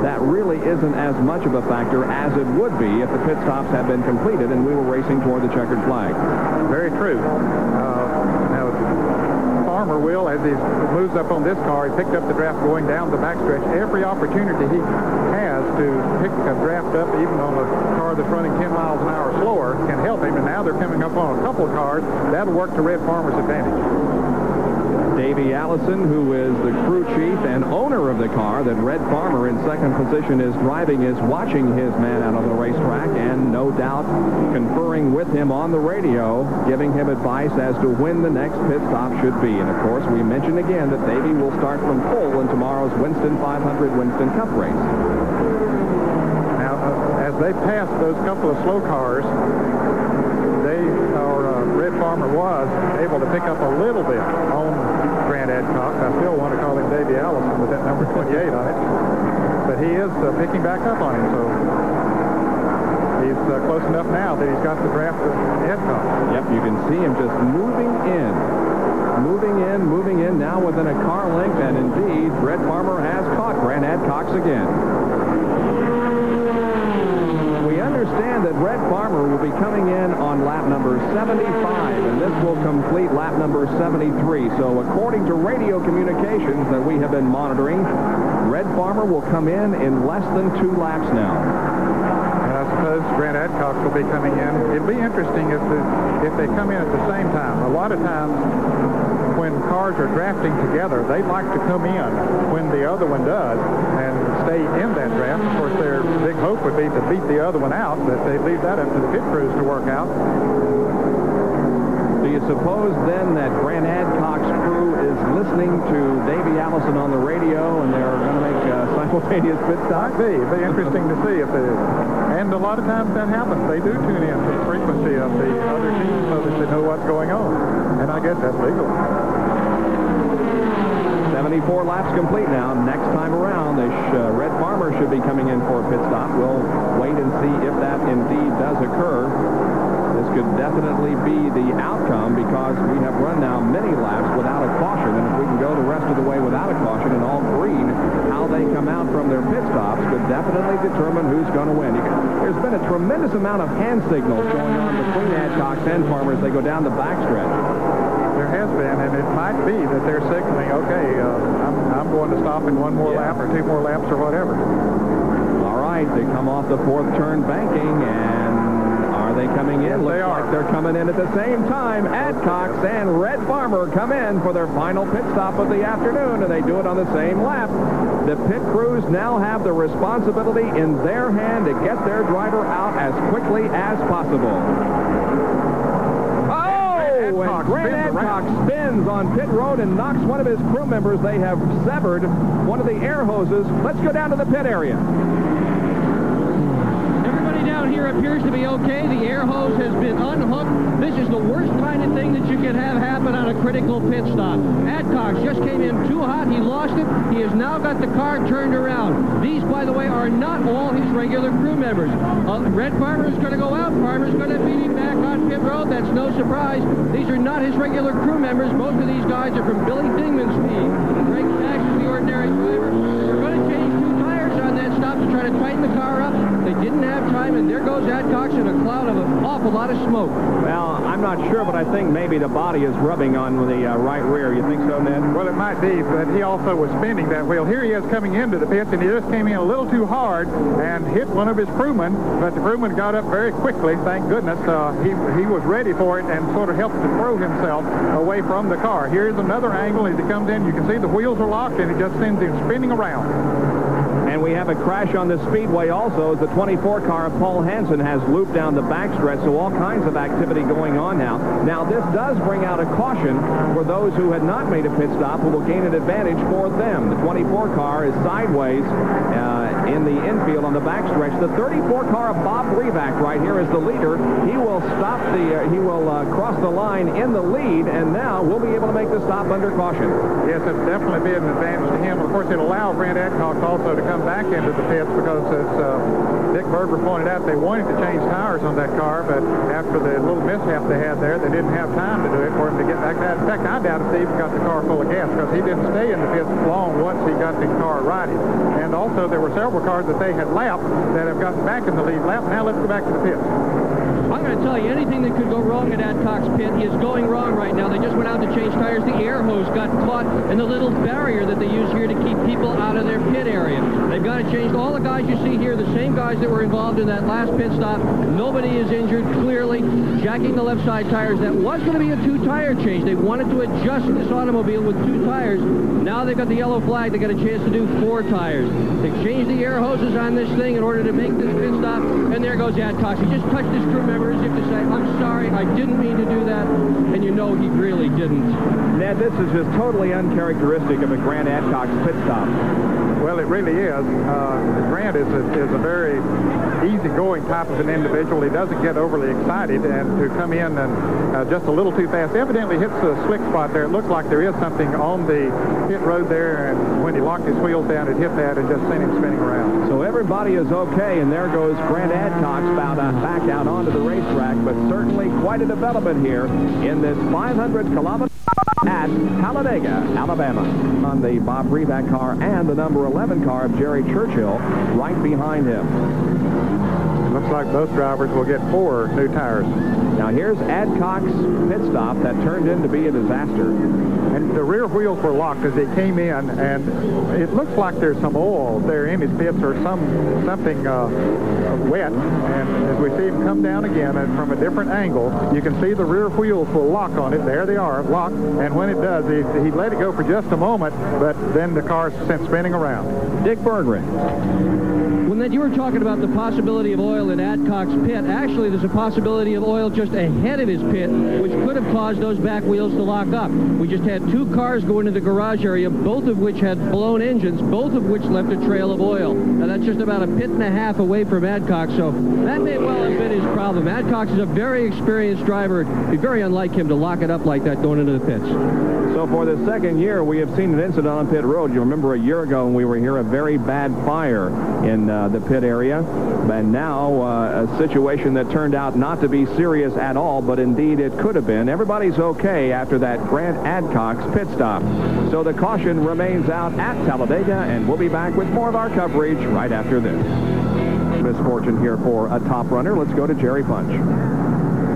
[SPEAKER 4] that really isn't as much of a factor as it would be if the pit stops had been completed and we were racing toward the checkered flag.
[SPEAKER 5] Very true. Now, Farmer will, as he moves up on this car, he picked up the draft going down the backstretch. Every opportunity he has to pick a draft up, even on a car that's running 10 miles an hour slower, can help him. And now they're coming up on a couple of cars. That'll work to Red Farmer's advantage.
[SPEAKER 4] Davey Allison, who is the crew chief and owner of the car that Red Farmer in second position is driving, is watching his man out on the racetrack and no doubt conferring with him on the radio, giving him advice as to when the next pit stop should be. And of course, we mention again that Davey will start from pole in tomorrow's Winston 500 Winston Cup race.
[SPEAKER 5] Now, as they pass those couple of slow cars, Red Farmer was able to pick up a little bit on Grant Adcox. I still want to call him Davey Allison with that number 28 on it. But he is picking back up on him, so he's close enough now that he's got the draft of Adcox.
[SPEAKER 4] Yep, you can see him just moving in, now within a car length, and indeed, Red Farmer has caught Grant Adcox again. We understand that Red Farmer will be coming in on lap number 75, and this will complete lap number 73. So according to radio communications that we have been monitoring, Red Farmer will come in less than 2 laps now.
[SPEAKER 5] And I suppose Grant Adcox will be coming in. It'll be interesting if they come in at the same time. A lot of times when cars are drafting together, they like to come in when the other one does and stay in that draft. Of course, their big hope would be to beat the other one out, but they leave that up to the pit crews to work out.
[SPEAKER 4] Do you suppose then that Grant Adcox crew is listening to Davey Allison on the radio and they're going to make simultaneous pit stops?
[SPEAKER 5] It'd be interesting to see if and a lot of times that happens. They do tune in to the frequency of the other team so that they know what's going on. And I guess that's legal.
[SPEAKER 4] 74 laps complete now. Next time around, Red Farmer should be coming in for a pit stop. We'll wait and see if that indeed does occur. This could definitely be the outcome because we have run now many laps without a caution, and if we can go the rest of the way without a caution and all green, how they come out from their pit stops could definitely determine who's going to win. There's been a tremendous amount of hand signals going on between Adcox and Farmer as they go down the backstretch.
[SPEAKER 5] There has been, and it might be that they're signaling, okay, I'm going to stop in one more lap or 2 more laps or whatever.
[SPEAKER 4] All right, they come off the 4th turn banking, and are they coming in?
[SPEAKER 5] Yes,
[SPEAKER 4] Looks
[SPEAKER 5] they are.
[SPEAKER 4] like they're coming in at the same time. Adcox and Red Farmer come in for their final pit stop of the afternoon, and they do it on the same lap. The pit crews now have the responsibility in their hand to get their driver out as quickly as possible. And Grant Adcox spins on pit road and knocks one of his crew members. They have severed one of the air hoses. Let's go down to the pit area.
[SPEAKER 2] Everybody down here appears to be okay. The air hose has been unhooked. This is the worst kind of thing that you can have happen on a critical pit stop. Adcox just came in too hot. He lost it. He has now got the car turned around. These, by the way, are not all his regular crew members. Red Farmer is going to go out. Farmer's going to beat him back on pit road. That's no surprise. These are not his regular crew members. Most of these guys are from Billy Dingman's team. Greg Stash is the ordinary driver. They're going to change 2 tires on that stop to try to tighten the car up. They didn't have time, and there goes Adcox in a cloud of an awful lot of smoke.
[SPEAKER 4] Well, I'm not sure, but I think maybe the body is rubbing on the right rear. You think so, Ned?
[SPEAKER 5] Well, it might be, but he also was spinning that wheel. Here he is coming into the pits, and he just came in a little too hard and hit one of his crewmen, but the crewman got up very quickly, thank goodness. He was ready for it and sort of helped to throw himself away from the car. Here's another angle as he comes in. You can see the wheels are locked, and it just sends him spinning around.
[SPEAKER 4] And we have a crash on the speedway also as the 24 car of Paul Hansen has looped down the backstretch, so all kinds of activity going on now. Now, this does bring out a caution for those who had not made a pit stop, who will gain an advantage for them. The 24 car is sideways in the infield on the backstretch. The 34 car of Bob Brevac right here is the leader. He will stop he will cross the line in the lead, and now we'll be able to make the stop under caution.
[SPEAKER 5] Yes, it's definitely been an advantage to him. Of course, it'll allow Grant Adcox also to come back into the pits because, as Dick Berger pointed out, they wanted to change tires on that car, but after the little mishap they had there, they didn't have time to do it for him to get back there. In fact, I doubt if they even got the car full of gas because he didn't stay in the pits long once he got the car righted. And also, there were several cars that they had lapped that have gotten back in the lead lap. Now let's go back to the pits.
[SPEAKER 2] I'm going to tell you, anything that could go wrong at Adcox pit is going wrong right now. They just went out to change tires. The air hose got caught in the little barrier that they use here to keep people out of their pit area. They've got to change all the guys you see here, the same guys that were involved in that last pit stop. Nobody is injured, clearly. Jacking the left side tires. That was going to be a 2-tire change. They wanted to adjust this automobile with 2 tires. Now they've got the yellow flag. They got a chance to do 4 tires. They changed the air hoses on this thing in order to make this pit stop. And there goes Adcox. He just touched his crew member as if to say, I'm sorry, I didn't mean to do that. And you know he really didn't.
[SPEAKER 4] Ned, this is just totally uncharacteristic of a Grant Adcox pit stop.
[SPEAKER 5] Well, it really is. Grant is a very easygoing type of an individual. He doesn't get overly excited, and to come in and just a little too fast, evidently hits the slick spot there. It looks like there is something on the pit road there, and when he locked his wheels down, it hit that and just sent him spinning around.
[SPEAKER 4] So everybody is okay, and there goes Grant Adcox back out onto the racetrack, but certainly quite a development here in this 500-kilometer at Talladega, Alabama. On the Bob Brevac car and the number 11 car of Jerry Churchill right behind him.
[SPEAKER 5] Looks like both drivers will get 4 new tires.
[SPEAKER 4] Now here's Adcox's pit stop that turned in to be a disaster.
[SPEAKER 5] And the rear wheels were locked as he came in, and it looks like there's some oil there in his pits or something wet. And as we see him come down again, and from a different angle, you can see the rear wheels will lock on it. There they are, locked. And when it does, he let it go for just a moment, but then the car's sent spinning around.
[SPEAKER 4] Dick Berggren.
[SPEAKER 2] When you were talking about the possibility of oil in Adcox's pit, actually there's a possibility of oil just ahead of his pit, which could have caused those back wheels to lock up. We just had 2 cars go into the garage area, both of which had blown engines, both of which left a trail of oil. Now that's just about a pit and a half away from Adcox, so that may well have been his problem. Adcox is a very experienced driver. It'd be very unlike him to lock it up like that going into the pits.
[SPEAKER 4] So for the second year, we have seen an incident on pit road. You remember a year ago when we were here, a very bad fire in the pit area. And now a situation that turned out not to be serious at all, but indeed it could have been. Everybody's okay after that Grant Adcox pit stop. So the caution remains out at Talladega, and we'll be back with more of our coverage right after this. Misfortune here for a top runner. Let's go to Jerry Punch.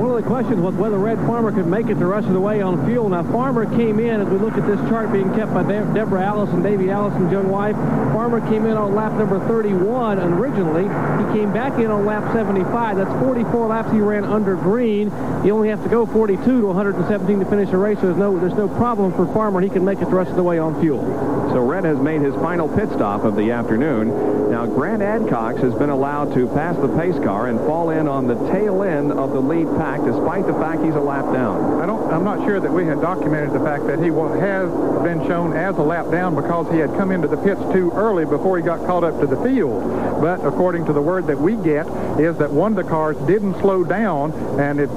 [SPEAKER 1] One of the questions was whether Red Farmer could make it the rest of the way on fuel. Now, Farmer came in, as we look at this chart being kept by Deborah Allison, Davey Allison's young wife. Farmer came in on lap number 31 originally. He came back in on lap 75. That's 44 laps he ran under green. You only have to go 42 to 117 to finish the race, so there's no problem for Farmer. He can make it the rest of the way on fuel.
[SPEAKER 4] So Red has made his final pit stop of the afternoon. Now, Grant Adcox has been allowed to pass the pace car and fall in on the tail end of the lead pack, despite the fact he's a lap down.
[SPEAKER 5] I'm not sure that we had documented the fact that he has been shown as a lap down because he had come into the pits too early before he got caught up to the field. But according to the word that we get is that one of the cars didn't slow down, and it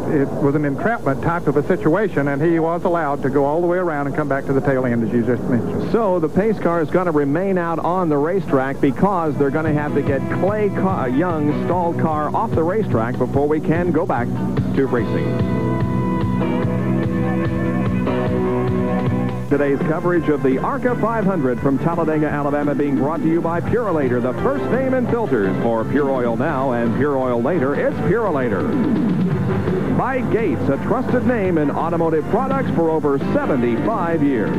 [SPEAKER 5] was an entrapment type of a situation, and he was allowed to go all the way around and come back to the tail end, as you just mentioned.
[SPEAKER 4] So the pace car is going to remain out on the racetrack because they're going to have to get Clay Young's stalled car off the racetrack before we can go back to racing. Today's coverage of the ARCA 500 from Talladega, Alabama, being brought to you by Purolator, the first name in filters for Pure Oil now and Pure Oil later. It's Purolator. By Gates, a trusted name in automotive products for over 75 years.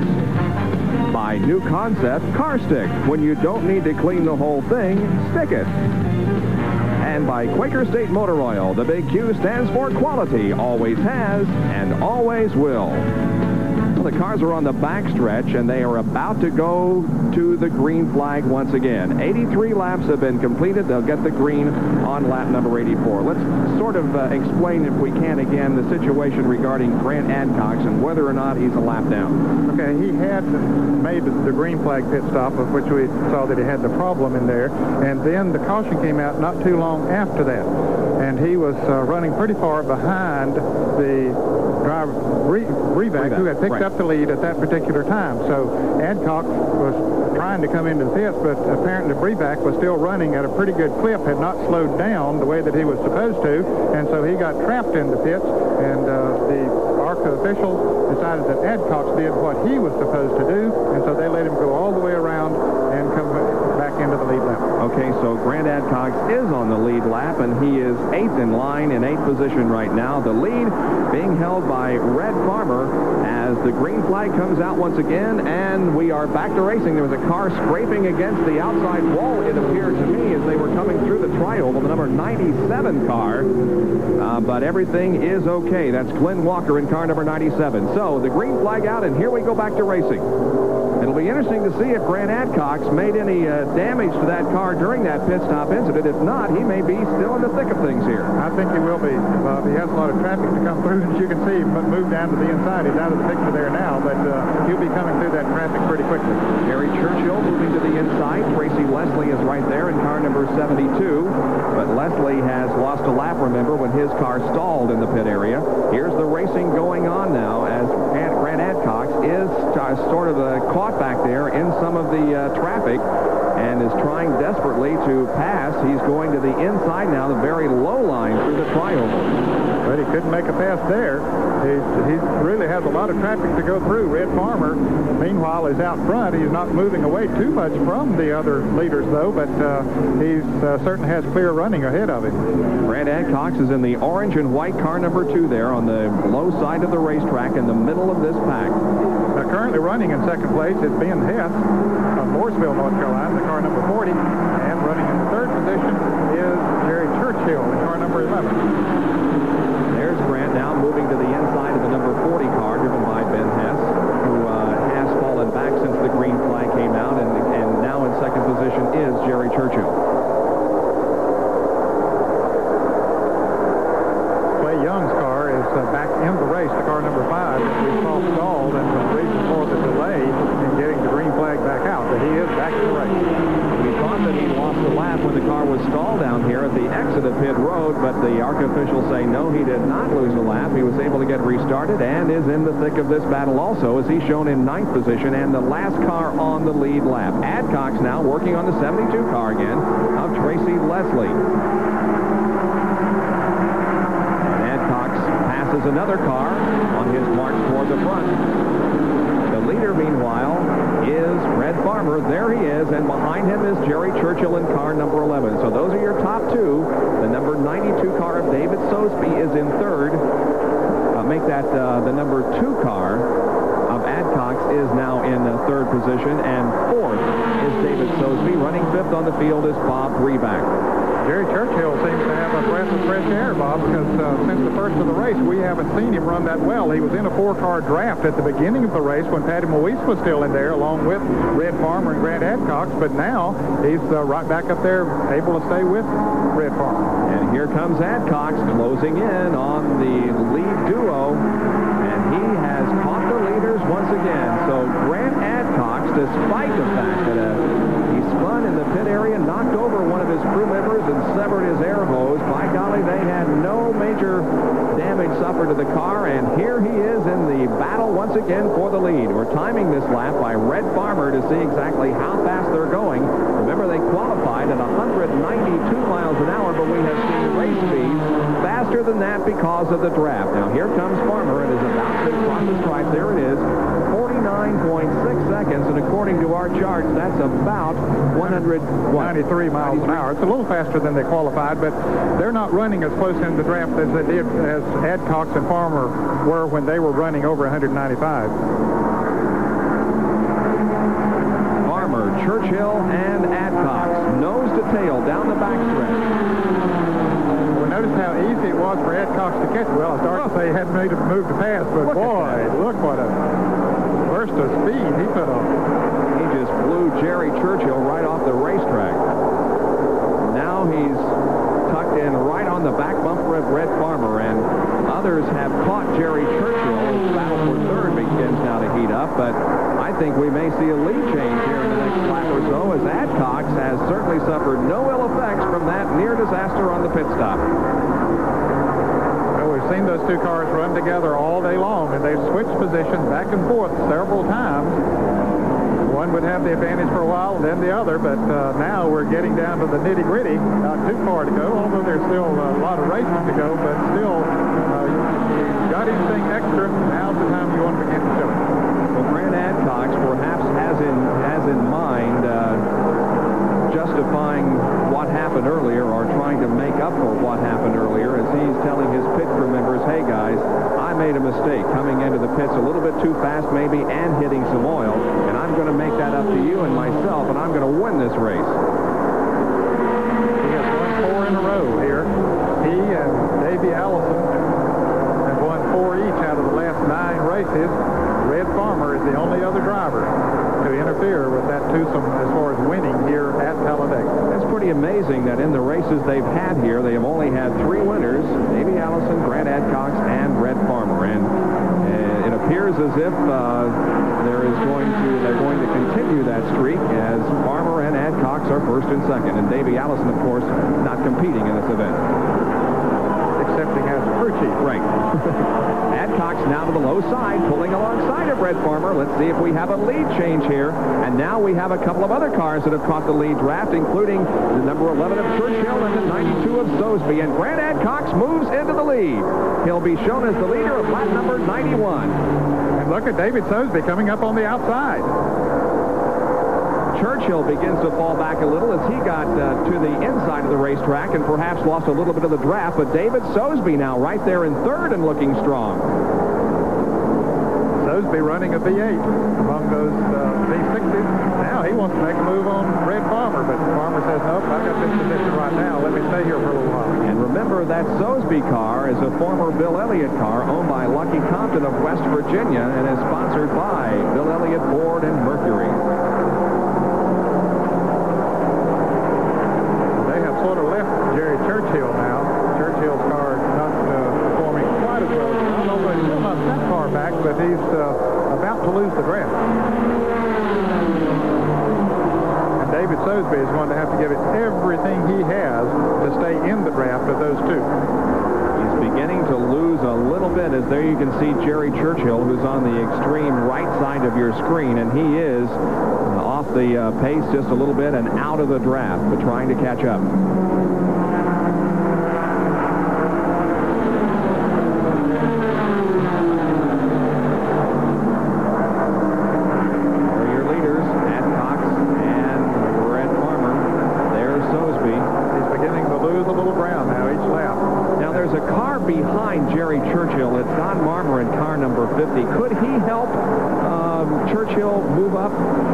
[SPEAKER 4] By New Concept Car Stick. When you don't need to clean the whole thing, stick it. And by Quaker State Motor Oil. The big Q stands for quality, always has, and always will. Well, the cars are on the backstretch, and they are about to go to the green flag once again. 83 laps have been completed. They'll get the green on lap number 84. Let's sort of explain, if we can again, the situation regarding Grant Adcox and whether or not he's a lap down.
[SPEAKER 5] Okay, he had made the green flag pit stop, of which we saw that he had the problem in there, and then the caution came out not too long after that, and he was running pretty far behind the driver, Bryant, who had picked up the lead at that particular time. So Adcox was trying to come into the pits, but apparently Bryant was still running at a pretty good clip, had not slowed down the way that he was supposed to, and so he got trapped in the pits, and the ARCA officials decided that Adcox did what he was supposed to do, and so they let him go all the way around and come back into the lead lap.
[SPEAKER 4] Okay, so Grant Adcox is on the lead lap, and he is 8th in line in 8th position right now. The lead being held by Red Farmer as the green flag comes out once again, and we are back to racing. There was a car scraping against the outside wall, it appeared to me, as they were coming through the tri-oval, the number 97 car, but everything is okay. That's Glenn Walker in car number 97. So the green flag out, and here we go back to racing. It'll be interesting to see if Grant Adcox made any damage to that car during that pit stop incident. If not, he may be still in the thick of things here.
[SPEAKER 5] I think he will be. He has a lot of traffic to come through, as you can see, but move down to the inside. He's out of the picture there now, but he'll be coming through that traffic pretty quickly.
[SPEAKER 4] Jerry Churchill moving to the inside. Tracy Leslie is right there in car number 72, but Leslie has lost a lap, remember, when his car stalled in the pit area. Here's the racing going on now as Grant Adcox is sort of caught back there in some of the traffic and is trying desperately to pass. He's going to the inside now, the very low line through the tri-oval.
[SPEAKER 5] But he couldn't make a pass there. He really has a lot of traffic to go through. Red Farmer, meanwhile, is out front. He's not moving away too much from the other leaders, though, but he certainly has clear running ahead of him.
[SPEAKER 4] Grant Adcox is in the orange and white car number 2 there on the low side of the racetrack in the middle of this pack.
[SPEAKER 5] Currently running in second place is Ben Hess of Mooresville, North Carolina, the car number 40, and running in the third position is Jerry Churchill, the car number 11.
[SPEAKER 4] There's Grant now moving to the inside of the number 40 car, driven by Ben Hess, who has fallen back since the green flag came out, and now in second position is Jerry Churchill.
[SPEAKER 5] Clay Young's car is back in the race, the car number 5, that we saw stalled, and the reason for the delay in getting the green flag back out, but he is back in the race.
[SPEAKER 4] We thought that he lost the lap lap when the car was stalled down here at the exit of pit road, but the ARCA officials say no, he did not lose a lap. He was able to get restarted and is in the thick of this battle also, as he's shown in 9th position and the last car on the lead lap. ADCOX now working on the 72 car again of Tracy Leslie. And ADCOX passes another car on his march toward the front. The leader, meanwhile, is Red Farmer. There he is, and behind him is Jerry Churchill in car number 11. So those are your top two. The number 92 car of David Sosby is in third. Make that the number 2 car of ADCOX is now in third position, and fourth is David Sosby. Running fifth on the field is Bob Reback.
[SPEAKER 5] Jerry Churchill seems to have a breath of fresh air, Bob, because since the first of the race, we haven't seen him run that well. He was in a 4-car draft at the beginning of the race when Patty Moise was still in there, along with Red Farmer and Grant ADCOX, but now he's right back up there, able to stay with Red Farmer.
[SPEAKER 4] And here comes ADCOX closing in on the lead duo, and he has caught the leaders once again. So Grant ADCOX, despite the fact that he spun in the pit area, knocked over one of his crew members and severed his air hose. By golly, they had no major damage suffered to the car, and here he is in the battle once again for the lead. We're timing this lap by Red Farmer to see exactly how fast they're going. Remember, they qualified at 192 miles an hour, but we have seen race speeds faster than that because of the draft. Now, here comes Farmer and is about to cross the stripe. There it is, 49.6 seconds, and according to our charts, that's about 193
[SPEAKER 5] miles an hour. It's a little faster than they qualified, but they're not running as close in the draft as they did, as ADCOX and Farmer were when they were running over 195.
[SPEAKER 4] Farmer, Churchill, and ADCOX, nose to tail down the backstretch.
[SPEAKER 5] Well, notice how easy it was for ADCOX to catch. Well, I started to say he hadn't made a move to pass, but boy, look what a burst of speed he put on.
[SPEAKER 4] He just blew Jerry Churchill right off the racetrack. Now he's tucked in right on the back bumper of Red Farmer, and others have caught Jerry Churchill. The battle for third begins now to heat up, but I think we may see a lead change here in the next lap or so, as ADCOX has certainly suffered no ill effects from that near disaster on the pit stop.
[SPEAKER 5] Well, we've seen those two cars run together all day long, and they've switched positions back and forth several times. One would have the advantage for a while, and then the other, but now we're getting down to the nitty-gritty. Not too far to go, although there's still a lot of races to go, but still, you got anything extra, now's the time you want to begin to show it.
[SPEAKER 4] Well, Grant ADCOX perhaps has in mind justifying what happened earlier, or trying to make up for what happened earlier, as he's telling his pit crew members, hey guys, I made a mistake coming into the pits a little bit too fast maybe and hitting some oil, and I'm going to make that up to you and myself, and I'm going to win this race.
[SPEAKER 5] He has won 4 in a row here. He and Davey Allison have won 4 each out of the last 9 races. Red Farmer is the only other driver to interfere with that twosome as far as winning here at Talladega.
[SPEAKER 4] It's pretty amazing that in the races they've had here, they have only had 3 winners: Davey Allison, Grant ADCOX, and Red Farmer. And it appears as if they're going to continue that streak, as Farmer and ADCOX are first and second, and Davey Allison, of course, not competing in this event.
[SPEAKER 5] Excepting as a crew chief.
[SPEAKER 4] Right. ADCOX now to the low side, pulling alongside of Red Farmer. Let's see if we have a lead change here. And now we have a couple of other cars that have caught the lead draft, including the number 11 of Churchill and the 92 of Sosby. And Grant ADCOX moves into the lead. He'll be shown as the leader of lap number 91.
[SPEAKER 5] And look at David Sosby coming up on the outside.
[SPEAKER 4] Churchill begins to fall back a little as he got to the inside of the racetrack and perhaps lost a little bit of the draft, but David Sosby now right there in third and looking strong.
[SPEAKER 5] Sosby running a V8 among those V60s. Now he wants to make a move on Red Farmer, but Farmer says, nope, I've got this position right now. Let me stay here for a little while.
[SPEAKER 4] And remember, that Sosby car is a former Bill Elliott car owned by Lucky Compton of West Virginia and is sponsored by Bill Elliott, Ford, and Mercury.
[SPEAKER 5] Sort of left Jerry Churchill now. Churchill's car not performing quite as well. I don't know, but he's still not that far back, but he's about to lose the draft. And David Sosby is going to have to give it everything he has to stay in the draft of those two.
[SPEAKER 4] He's beginning to lose a little bit, as there you can see Jerry Churchill, who's on the extreme right side of your screen, and he is off the pace just a little bit and out of the draft, but trying to catch up. Could he help Churchill move up?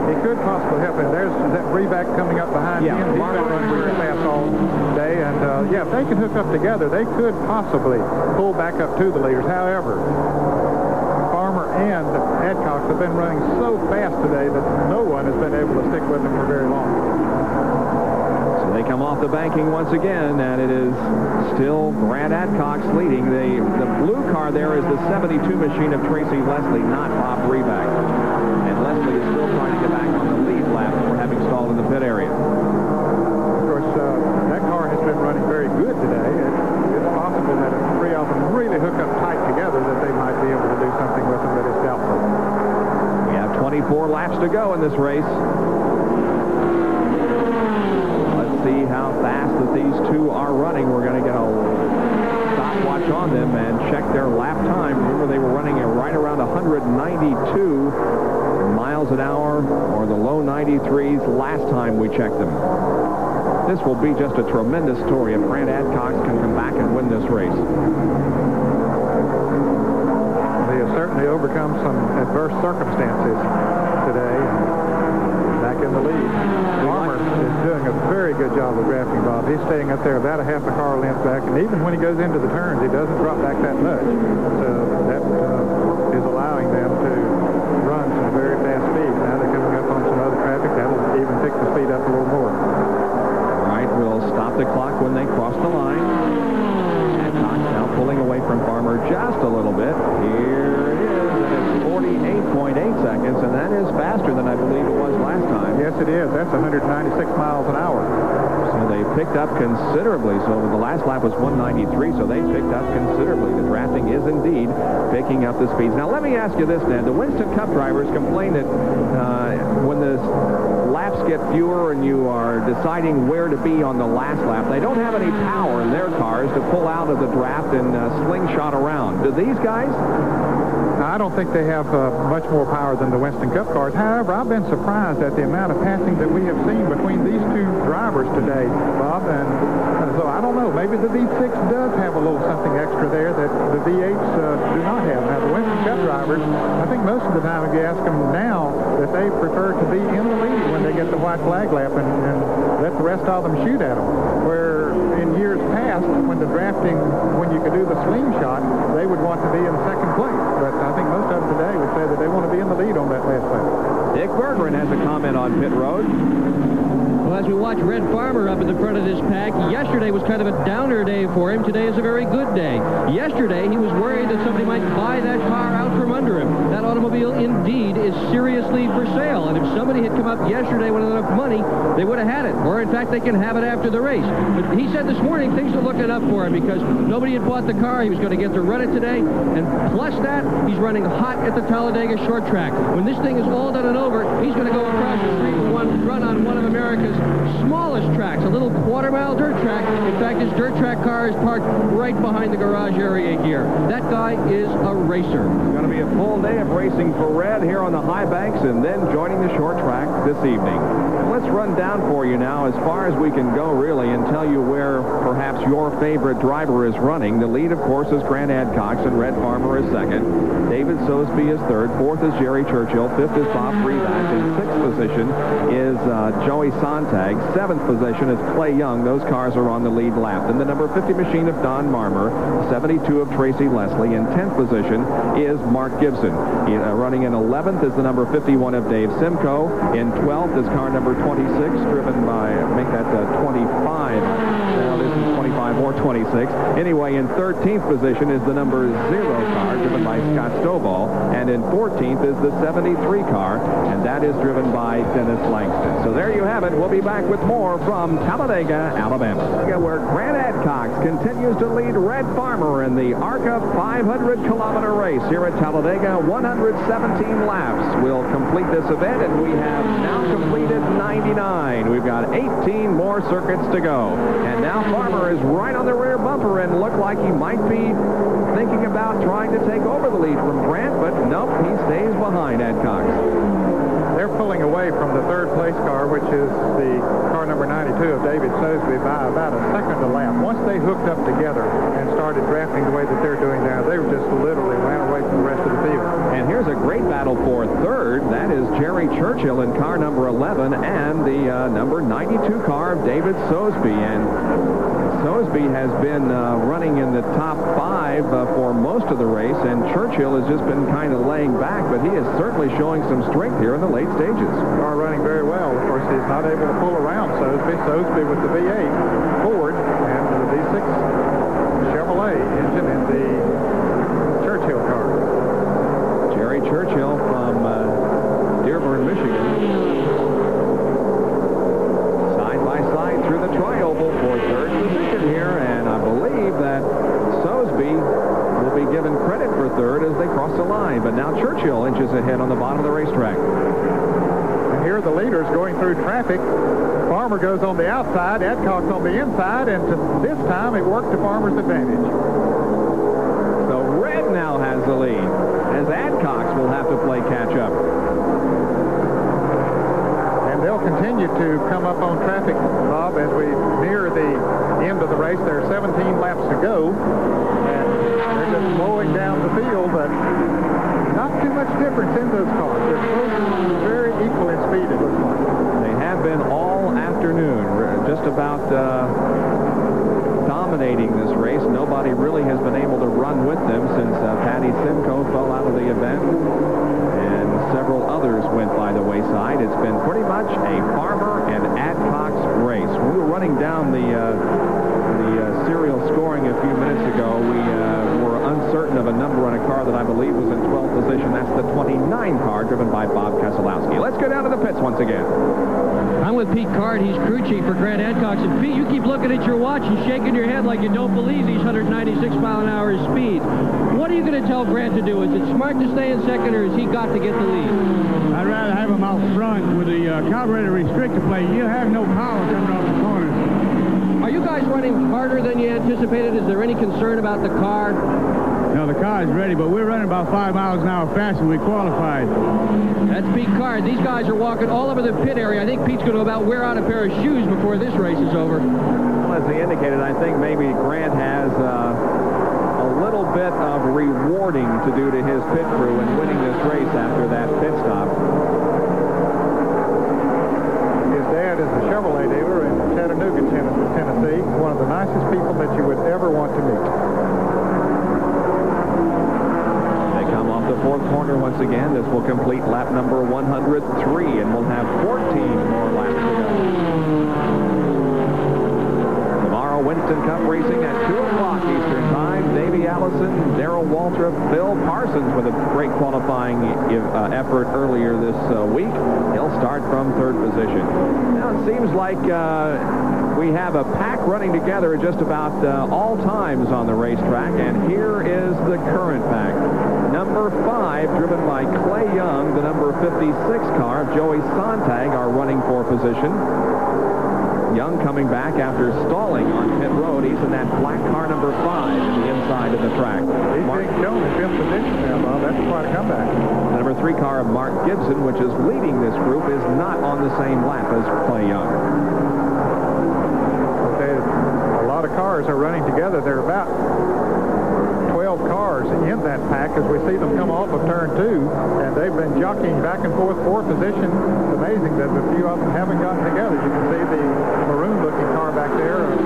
[SPEAKER 5] He could possibly help him. There's that Breback coming up behind him. He's been running very fast all day. And, yeah, if they can hook up together, they could possibly pull back up to the leaders. However, Farmer and ADCOX have been running so fast today that no one has been able to stick with them for very long.
[SPEAKER 4] They come off the banking once again, and it is still Grant ADCOX leading. The blue car there is the 72 machine of Tracy Leslie, not Bob Breback. And Leslie is still trying to get back on the lead lap for having stalled in the pit area.
[SPEAKER 5] Of course, that car has been running very good today. It's possible that if the three of them really hook up tight together, that they might be able to do something with them, but it's doubtful.
[SPEAKER 4] We have 24 laps to go in this race. See how fast that these two are running. We're going to get a stopwatch on them and check their lap time. Remember, they were running at right around 192 miles an hour, or the low 93s last time we checked them. This will be just a tremendous story if Grant ADCOX can come back and win this race.
[SPEAKER 5] They have certainly overcome some adverse circumstances today. Back in the lead. Farmer is doing a very good job of drafting, Bob. He's staying up there about a half a car length back, and even when he goes into the turns, he doesn't drop back that much. So that is allowing them to run some very fast speeds. Now they're coming up on some other traffic. That'll even pick the speed up a little more.
[SPEAKER 4] All right, we'll stop the clock when they cross the line. ADCOX now pulling away from Farmer just a little bit. Here it is. It's 48.8 seconds, and that is faster than I believe it was last time.
[SPEAKER 5] Yes, it is. That's 196 miles an hour.
[SPEAKER 4] So they picked up considerably. So the last lap was 193, so they picked up considerably. The drafting is indeed picking up the speeds. Now, let me ask you this, Ned. The Winston Cup drivers complain that when the laps get fewer and you are deciding where to be on the last lap, they don't have any power in their cars to pull out of the draft and slingshot around. Do these guys?
[SPEAKER 5] I don't think they have much more power than the Winston Cup cars. However, I've been surprised at the amount of passing that we have seen between these two drivers today, Bob. And so I don't know. Maybe the V6 does have a little something extra there that the V8s do not have. Now, the Winston Cup drivers, I think most of the time if you ask them now that they prefer to be in the lead when they get the white flag lap and let the rest of them shoot at them. Where in years past, when the drafting, when you could do the slingshot, they would want to be in second place. But I think most of them today would say that they want to be in the lead on that last lap.
[SPEAKER 4] Dick Bergeron has a comment on pit road.
[SPEAKER 2] Well, as we watch Red Farmer up in the front of this pack, yesterday was kind of a downer day for him. Today is a very good day. Yesterday, he was worried that somebody might buy that car out from under him. That automobile, indeed, is seriously for sale. And if somebody had come up yesterday with enough money, they would have had it. Or, in fact, they can have it after the race. But he said this morning things are looking up for him because nobody had bought the car. He was going to get to run it today. And plus that, he's running hot at the Talladega short track. When this thing is all done and over, he's going to go across the street and run on one of America's smallest tracks, a little quarter-mile dirt track. In fact, his dirt track car is parked right behind the garage area here. That guy is a racer.
[SPEAKER 4] It's going to be a full day of racing for Red here on the high banks and then joining the short track this evening. And let's run down for you now as far as we can go, really, and tell you where perhaps your favorite driver is running. The lead, of course, is Grant ADCOX, and Red Farmer is second. David Sosby is third. Fourth is Jerry Churchill. Fifth is Bob Breback. In sixth position is Joey Sontag. Seventh position is Clay Young. Those cars are on the lead lap. Then the number 50 machine of Don Marmer, 72 of Tracy Leslie. In 10th position is Mark Gibson. Running in 11th is the number 51 of Dave Simcoe. In 12th is car number 26, driven by, make that 25. Now this is 25 or 26. Anyway, in 13th position is the number 0 car, driven by Scott Stovall. And in 14th is the 73 car, and that is driven by Dennis Langston. So there you have it. We'll be back with more from Talladega, Alabama, where Grant Adcox continues to lead Red Farmer in the ARCA 500-kilometer race here at Talladega. 117 laps will complete this event, and we have now completed 99. We've got 18 more circuits to go. And now Farmer is right on the rear bumper and looked like he might be thinking about trying to take over the lead from Grant, but nope, he stays behind Adcox.
[SPEAKER 5] They're pulling away from the third place car, which is the car number 92 of David Sosby, by about a second a lap. Once they hooked up together and started drafting the way that they're doing now, they just literally ran away from the rest of the field.
[SPEAKER 4] And here's a great battle for third. That is Jerry Churchill in car number 11 and the number 92 car of David Sosby. And Sosby has been running in the top 5 for most of the race, and Churchill has just been kind of laying back, but he is certainly showing some strength here in the late stages.
[SPEAKER 5] Car running very well. Of course, he's not able to pull around Sosby. Sosby with the V8 Ford and the V6 Chevrolet engine in the Churchill car.
[SPEAKER 4] Jerry Churchill from Dearborn, Michigan. Side by side through the tri-oval for third position here, and I believe that Sosby will be given credit for third as they cross the line, but now Churchill inches ahead on the bottom of the racetrack.
[SPEAKER 5] And here are the leaders going through traffic. Farmer goes on the outside, Adcox on the inside, and this time it worked to Farmer's advantage.
[SPEAKER 4] So Red now has the lead, as Adcox will have to play catch-up.
[SPEAKER 5] They'll continue to come up on traffic, Bob, as we near the end of the race. There are 17 laps to go, and they're just mowing down the field, but not too much difference in those cars. They're both very equal in speed, it looks like.
[SPEAKER 4] They have been all afternoon, just about dominating this race. Nobody really has been able to run with them since Patty Simcoe fell out of the event, and several others went by the wayside. It's been pretty much a Farmer and Adcox race. We were running down the serial scoring a few minutes ago. We were uncertain of a number on a car that I believe was in 12th position. That's the 29 car driven by Bob Keselowski. Let's go down to the pits once again.
[SPEAKER 2] I'm with Pete Card. He's crew chief for Grant Adcox. And Pete, you keep looking at your watch and shaking your head like you don't believe these 196-mile-an-hour speed. What are you going to tell Grant to do? Is it smart to stay in second, or has he got to get the lead?
[SPEAKER 10] I'd rather have him out front with the carburetor restrictor plate. You have no power coming off the corners.
[SPEAKER 2] Are you guys running harder than you anticipated? Is there any concern about the car?
[SPEAKER 10] No, the car is ready, but we're running about 5 miles an hour faster than we qualified.
[SPEAKER 2] That's Pete Card. These guys are walking all over the pit area. I think Pete's going to about wear out a pair of shoes before this race is over.
[SPEAKER 4] Well, as he indicated, I think maybe Grant has a little bit of rewarding to do to his pit crew in winning this race after that pit stop.
[SPEAKER 5] His dad is a Chevrolet dealer in Chattanooga, Tennessee. One of the nicest people that you would ever want to meet.
[SPEAKER 4] They come off the fourth corner once again. This will complete lap number 103, and we'll have 14 more laps to go. Tomorrow, Winston Cup racing at 2 o'clock Eastern Time. Davey Allison, Darrell Waltrip, Bill Parsons with a great qualifying effort earlier this week. He'll start from third position. Now, it seems like we have a pack running together at just about all times on the racetrack, and here is the current pack. Number 5, driven by Clay Young, the number 56 car of Joey Sonntag, are running for position. Young coming back after stalling on pit road. He's in that black car number 5 in the inside of the track.
[SPEAKER 5] He's being shown in 5th position now, Bob. That's quite a comeback.
[SPEAKER 4] The number 3 car of Mark Gibson, which is leading this group, is not on the same lap as Clay Young.
[SPEAKER 5] Okay, a lot of cars are running together. There are about 12 cars in that pack as we see them come off of turn 2, and they've been jockeying back and forth for position. It's amazing that a few of them haven't gotten together. You can see the maroon-looking car back there of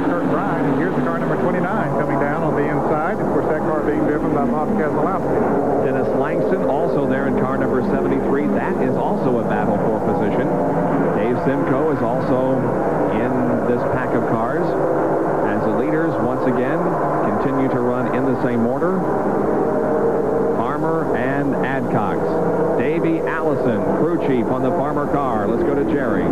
[SPEAKER 5] Kirk Bryan, and here's the car number 29 coming down on the inside. Of course, that car being driven by Bob Keselowski.
[SPEAKER 4] Dennis Langston also there in car number 73. That is also a battle for position. Simcoe is also in this pack of cars, as the leaders once again continue to run in the same order. Farmer and ADCOX. Davey Allison, crew chief on the Farmer car. Let's go to Jerry.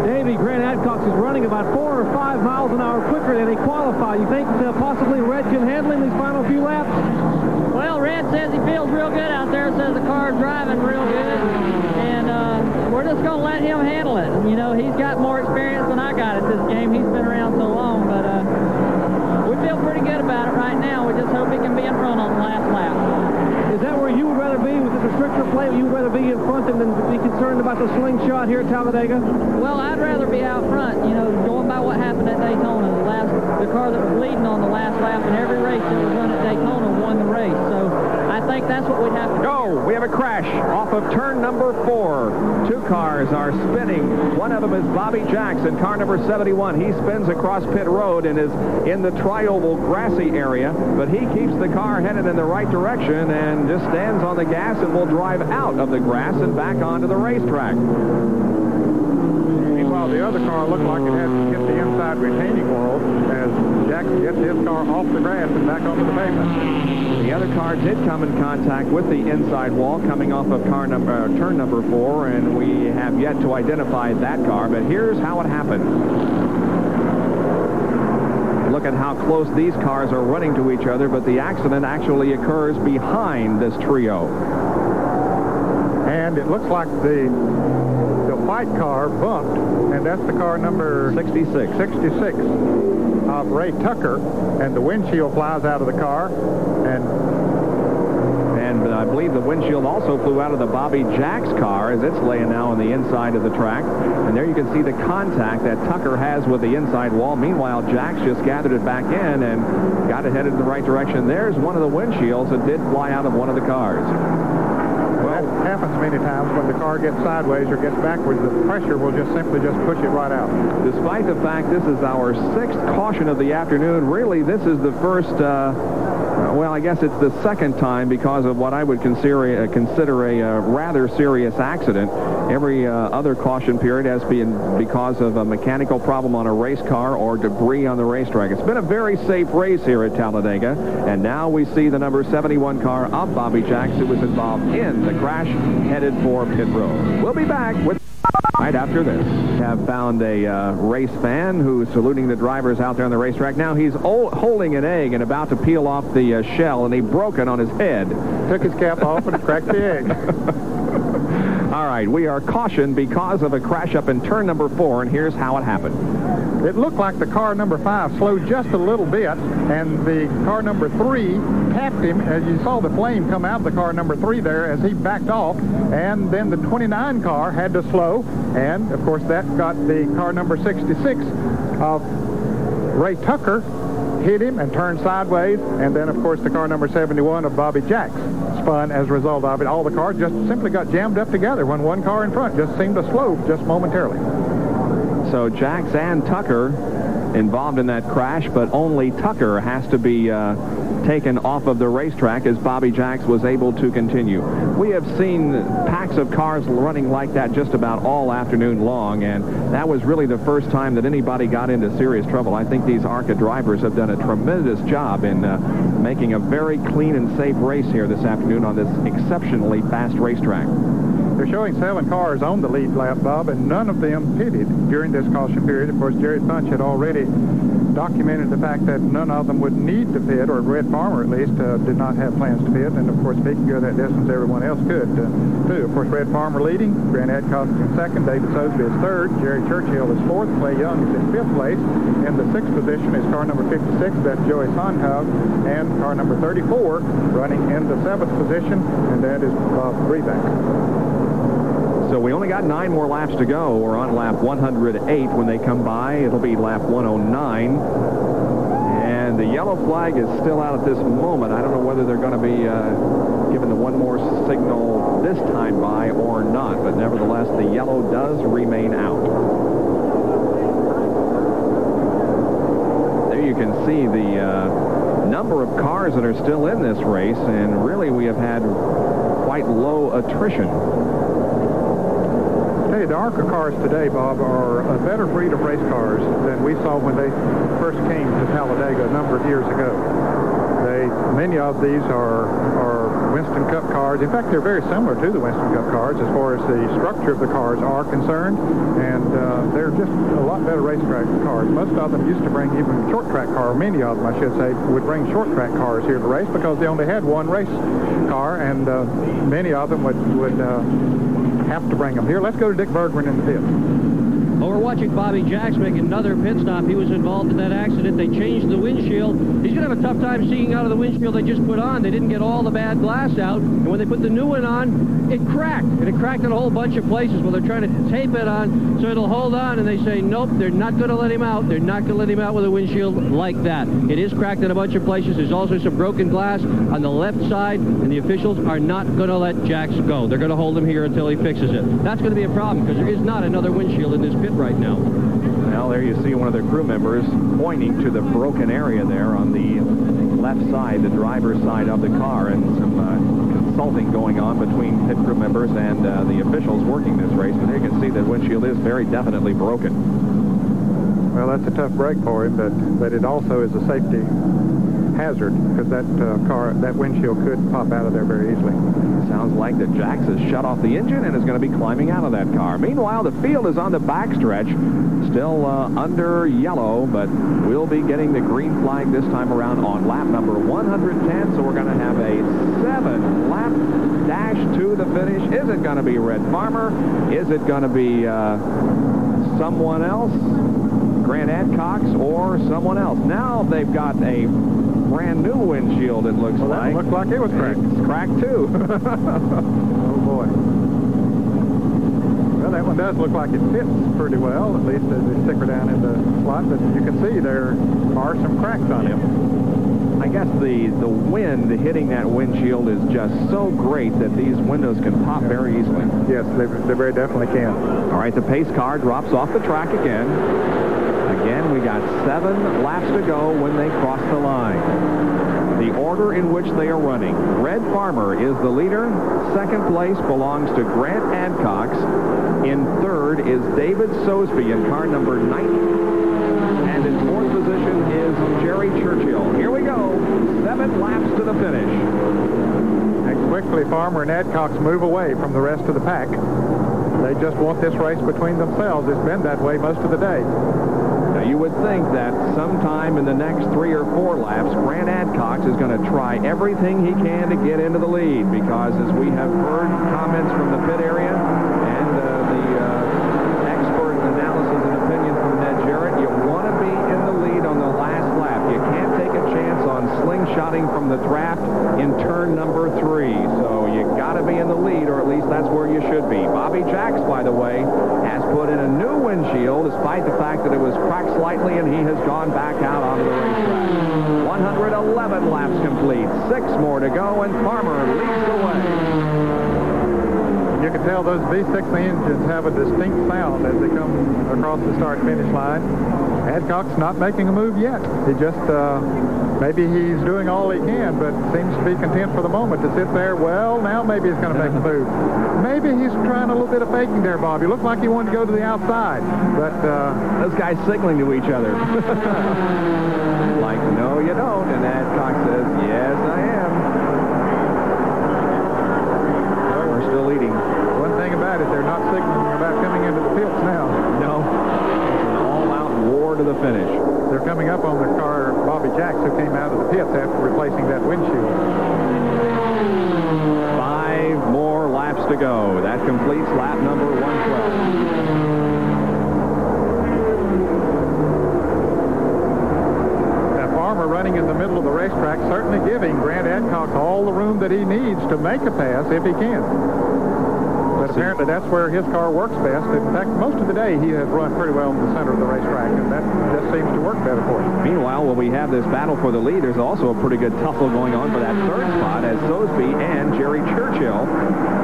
[SPEAKER 1] Davey, Grant ADCOX is running about 4 or 5 miles an hour quicker than he qualified. You think possibly Red can handle him these final few laps?
[SPEAKER 9] Well, Red says he feels real good out there, says the car's driving real good, and we're just going to let him handle it. You know, he's got more experience than I got at this game. He's been around so long, but we feel pretty good about it right now. We just hope he can be in front on the last lap.
[SPEAKER 1] Is that where you would rather be with this restrictor plate? You would rather be in front than be concerned about the slingshot here at Talladega?
[SPEAKER 9] Well, I'd rather be out front, you know, going by what happened at Daytona. The car that was leading on the last lap in every race that was run at Daytona won the race. So I think that's what we'd have to do.
[SPEAKER 4] Oh, we have a crash off of turn number 4. 2 cars are spinning. One of them is Bobby Jacks in car number 71. He spins across pit road and is in the tri-oval grassy area, but he keeps the car headed in the right direction and just stands on the gas and will drive out of the grass and back onto the racetrack.
[SPEAKER 5] Meanwhile, the other car looked like it had to hit the inside retaining wall as Jackson gets his car off the grass and back onto the pavement.
[SPEAKER 4] The other car did come in contact with the inside wall coming off of turn number 4, and we have yet to identify that car, but here's how it happened. Look at how close these cars are running to each other, but the accident actually occurs behind this trio.
[SPEAKER 5] And it looks like the white car bumped, and that's the car number 66 of Ray Tucker, and the windshield flies out of the car, and
[SPEAKER 4] I believe the windshield also flew out of the Bobby Jacks car as it's laying now on the inside of the track. And there you can see the contact that Tucker has with the inside wall. Meanwhile, Jacks just gathered it back in and got it headed in the right direction. There's one of the windshields that did fly out of one of the cars.
[SPEAKER 5] Well, that happens many times when the car gets sideways or gets backwards. The pressure will just simply push it right out.
[SPEAKER 4] Despite the fact this is our 6th caution of the afternoon, really this is the first, well, I guess it's the 2nd time because of what I would consider a rather serious accident. Every other caution period has been because of a mechanical problem on a race car or debris on the racetrack. It's been a very safe race here at Talladega, and now we see the number 71 car of Bobby Jacks, who was involved in the crash, headed for pit road. We'll be back with right after this. Have found a race fan who's saluting the drivers out there on the racetrack. Now he's holding an egg and about to peel off the shell, and he broke it on his head.
[SPEAKER 5] Took his cap off and cracked the egg.
[SPEAKER 4] All right, we are cautioned because of a crash up in turn number 4, and here's how it happened.
[SPEAKER 5] It looked like the car number 5 slowed just a little bit, and the car number 3 tapped him as you saw the flame come out of the car number 3 there as he backed off, and then the 29 car had to slow, and of course that got the car number 66 of Ray Tucker hit him and turned sideways, and then of course the car number 71 of Bobby Jacks spun as a result of it. All the cars just simply got jammed up together when one car in front just seemed to slow just momentarily.
[SPEAKER 4] So Jacks and Tucker involved in that crash, but only Tucker has to be taken off of the racetrack as Bobby Jacks was able to continue. We have seen packs of cars running like that just about all afternoon long, and that was really the first time that anybody got into serious trouble. I think these ARCA drivers have done a tremendous job in making a very clean and safe race here this afternoon on this exceptionally fast racetrack.
[SPEAKER 5] They're showing 7 cars on the lead lap, Bob, and none of them pitted during this caution period. Of course, Jerry Punch had already documented the fact that none of them would need to pit, or Red Farmer at least did not have plans to pit, and of course if he could go that distance, everyone else could too. Of course, Red Farmer leading, Grant ADCOX in 2nd, David Sosby is 3rd, Jerry Churchill is 4th, Clay Young is in 5th place. In the 6th position is car number 56, that's Joey SONNTAG, and car number 34 running in the 7th position, and that is Bob Breback.
[SPEAKER 4] So we only got 9 more laps to go. We're on lap 108 when they come by. It'll be lap 109. And the yellow flag is still out at this moment. I don't know whether they're going to be given the one more signal this time by or not. But nevertheless, the yellow does remain out. There you can see the number of cars that are still in this race. And really, we have had quite low attrition.
[SPEAKER 5] tell you, the ARCA cars today, Bob, are a better breed of race cars than we saw when they first came to Talladega a number of years ago. Many of these are Winston Cup cars. In fact, they're very similar to the Winston Cup cars as far as the structure of the cars are concerned, and they're just a lot better racetrack cars. Most of them used to bring even short track cars, many of them, I should say, would bring short track cars here to race because they only had one race car, and many of them would have to bring them here. Let's go to Dick Bergman in the pit.
[SPEAKER 2] Well, we're watching Bobby Jacks make another pit stop. He was involved in that accident. They changed the windshield. He's going to have a tough time seeing out of the windshield they just put on. They didn't get all the bad glass out. And when they put the new one on, it cracked. And it cracked in a whole bunch of places. Well, they're trying to tape it on so it'll hold on. And they say, nope, they're not going to let him out. They're not going to let him out with a windshield like that. It is cracked in a bunch of places. There's also some broken glass on the left side. And the officials are not going to let Jacks go. They're going to hold him here until he fixes it. That's going to be a problem because there is not another windshield in this pit right now.
[SPEAKER 4] Well, there you see one of their crew members pointing to the broken area there on the left side, the driver's side of the car, and some consulting going on between pit crew members and the officials working this race. But you can see that windshield is very definitely broken.
[SPEAKER 5] Well, that's a tough break for him, but it also is a safety hazard because that windshield could pop out of there very easily.
[SPEAKER 4] Sounds like that Jacks has shut off the engine and is going to be climbing out of that car. Meanwhile, the field is on the backstretch, still under yellow, but we'll be getting the green flag this time around on lap number 110, so we're going to have a 7-lap dash to the finish. Is it going to be Red Farmer? Is it going to be someone else? Grant Adcox or someone else? Now they've got a brand new windshield, it looks like.
[SPEAKER 5] That looked like it was cracked.
[SPEAKER 4] It's cracked, too.
[SPEAKER 5] Oh, boy. Well, that one does look like it fits pretty well, at least as they stick her down in the slot, but you can see there are some cracks on it.
[SPEAKER 4] I guess the wind hitting that windshield is just so great that these windows can pop very easily.
[SPEAKER 5] Yes, they very definitely can.
[SPEAKER 4] All right, the pace car drops off the track again. Again, we got 7 laps to go when they cross the line. The order in which they are running. Red Farmer is the leader. Second place belongs to Grant Adcox. In third is David Sosby in car number 90. And in fourth position is Jerry Churchill. Here we go. 7 laps to the finish.
[SPEAKER 5] And quickly, Farmer and Adcox move away from the rest of the pack. They just want this race between themselves. It's been that way most of the day.
[SPEAKER 4] Now, you would think that sometime in the next 3 or 4 laps, Grant Adcox is going to try everything he can to get into the lead, because as we have heard comments from the pit area and the expert analysis and opinion from Ned Jarrett, you want to be in the lead on the last lap. You can't take a chance on slingshotting from the draft in turn number 3. So you got to be in the lead, or at least that's where you should be. Bobby Jacks, by the way, has put in a new windshield despite the fact that it was cracked slightly, and he has gone back out onto the racetrack. 111 laps complete, 6 more to go, and Farmer leads the way.
[SPEAKER 5] You can tell those V6 engines have a distinct sound as they come across the start-finish line. Adcox not making a move yet. He just, maybe he's doing all he can, but seems to be content for the moment to sit there. Well, now maybe he's going to make a move. Maybe he's trying a little bit of faking there, Bob. He looked like he wanted to go to the outside, but...
[SPEAKER 4] those guys signaling to each other. Like, no, you don't. And Adcox says, yes, I am. Well, we're still leading.
[SPEAKER 5] One thing about it, they're not signaling about coming into the pits now.
[SPEAKER 4] No. It's an all-out war to the finish.
[SPEAKER 5] They're coming up on the car, Bobby Jacks, who came out of the pits after replacing that windshield.
[SPEAKER 4] 5 more laps to go. That completes lap number 112.
[SPEAKER 5] Running in the middle of the racetrack, certainly giving Grant Adcox all the room that he needs to make a pass if he can. But apparently that's where his car works best. In fact, most of the day he has run pretty well in the center of the racetrack, and that just seems to work better for him.
[SPEAKER 4] Meanwhile, when we have this battle for the lead, there's also a pretty good tussle going on for that 3rd spot, as Sosby and Jerry Churchill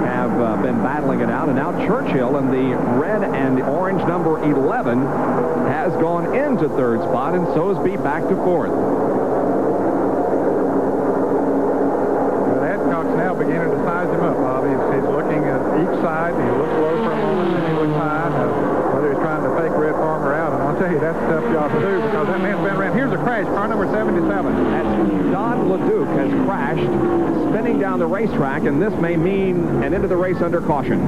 [SPEAKER 4] have been battling it out. And now Churchill in the red and orange number 11 has gone into 3rd spot, and Sosby back to 4th.
[SPEAKER 5] Now beginning to size him up, Bobby. He's looking at each side. He looked low for a moment, and he looked high. Whether he's trying to fake Red Farmer out, and I'll tell you, that's a tough job to do because that man's been around. Here's a crash, car number 77.
[SPEAKER 4] That's Don LeDuc has crashed, spinning down the racetrack, and this may mean an end of the race under caution.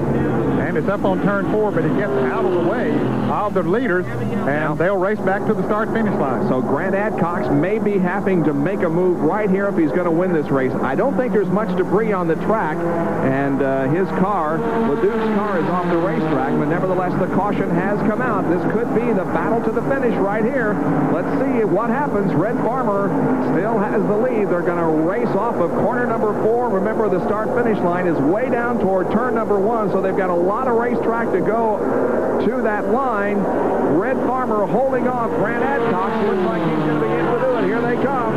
[SPEAKER 5] And it's up on turn 4, but he gets out of the way of the leaders, and they'll race back to the start-finish line.
[SPEAKER 4] So Grant Adcox may be having to make a move right here if he's going to win this race. I don't think there's much debris on the track, and his car, LeDuc's car, is off the racetrack, but nevertheless, the caution has come out. This could be the battle to the finish right here. Let's see what happens. Red Farmer still has the lead. They're going to race off of corner number 4. Remember, the start-finish line is way down toward turn number 1, so they've got a lot of racetrack to go to that line. Red Farmer holding off Grant Adcox. Looks like he's going to be able to do it. Here they come.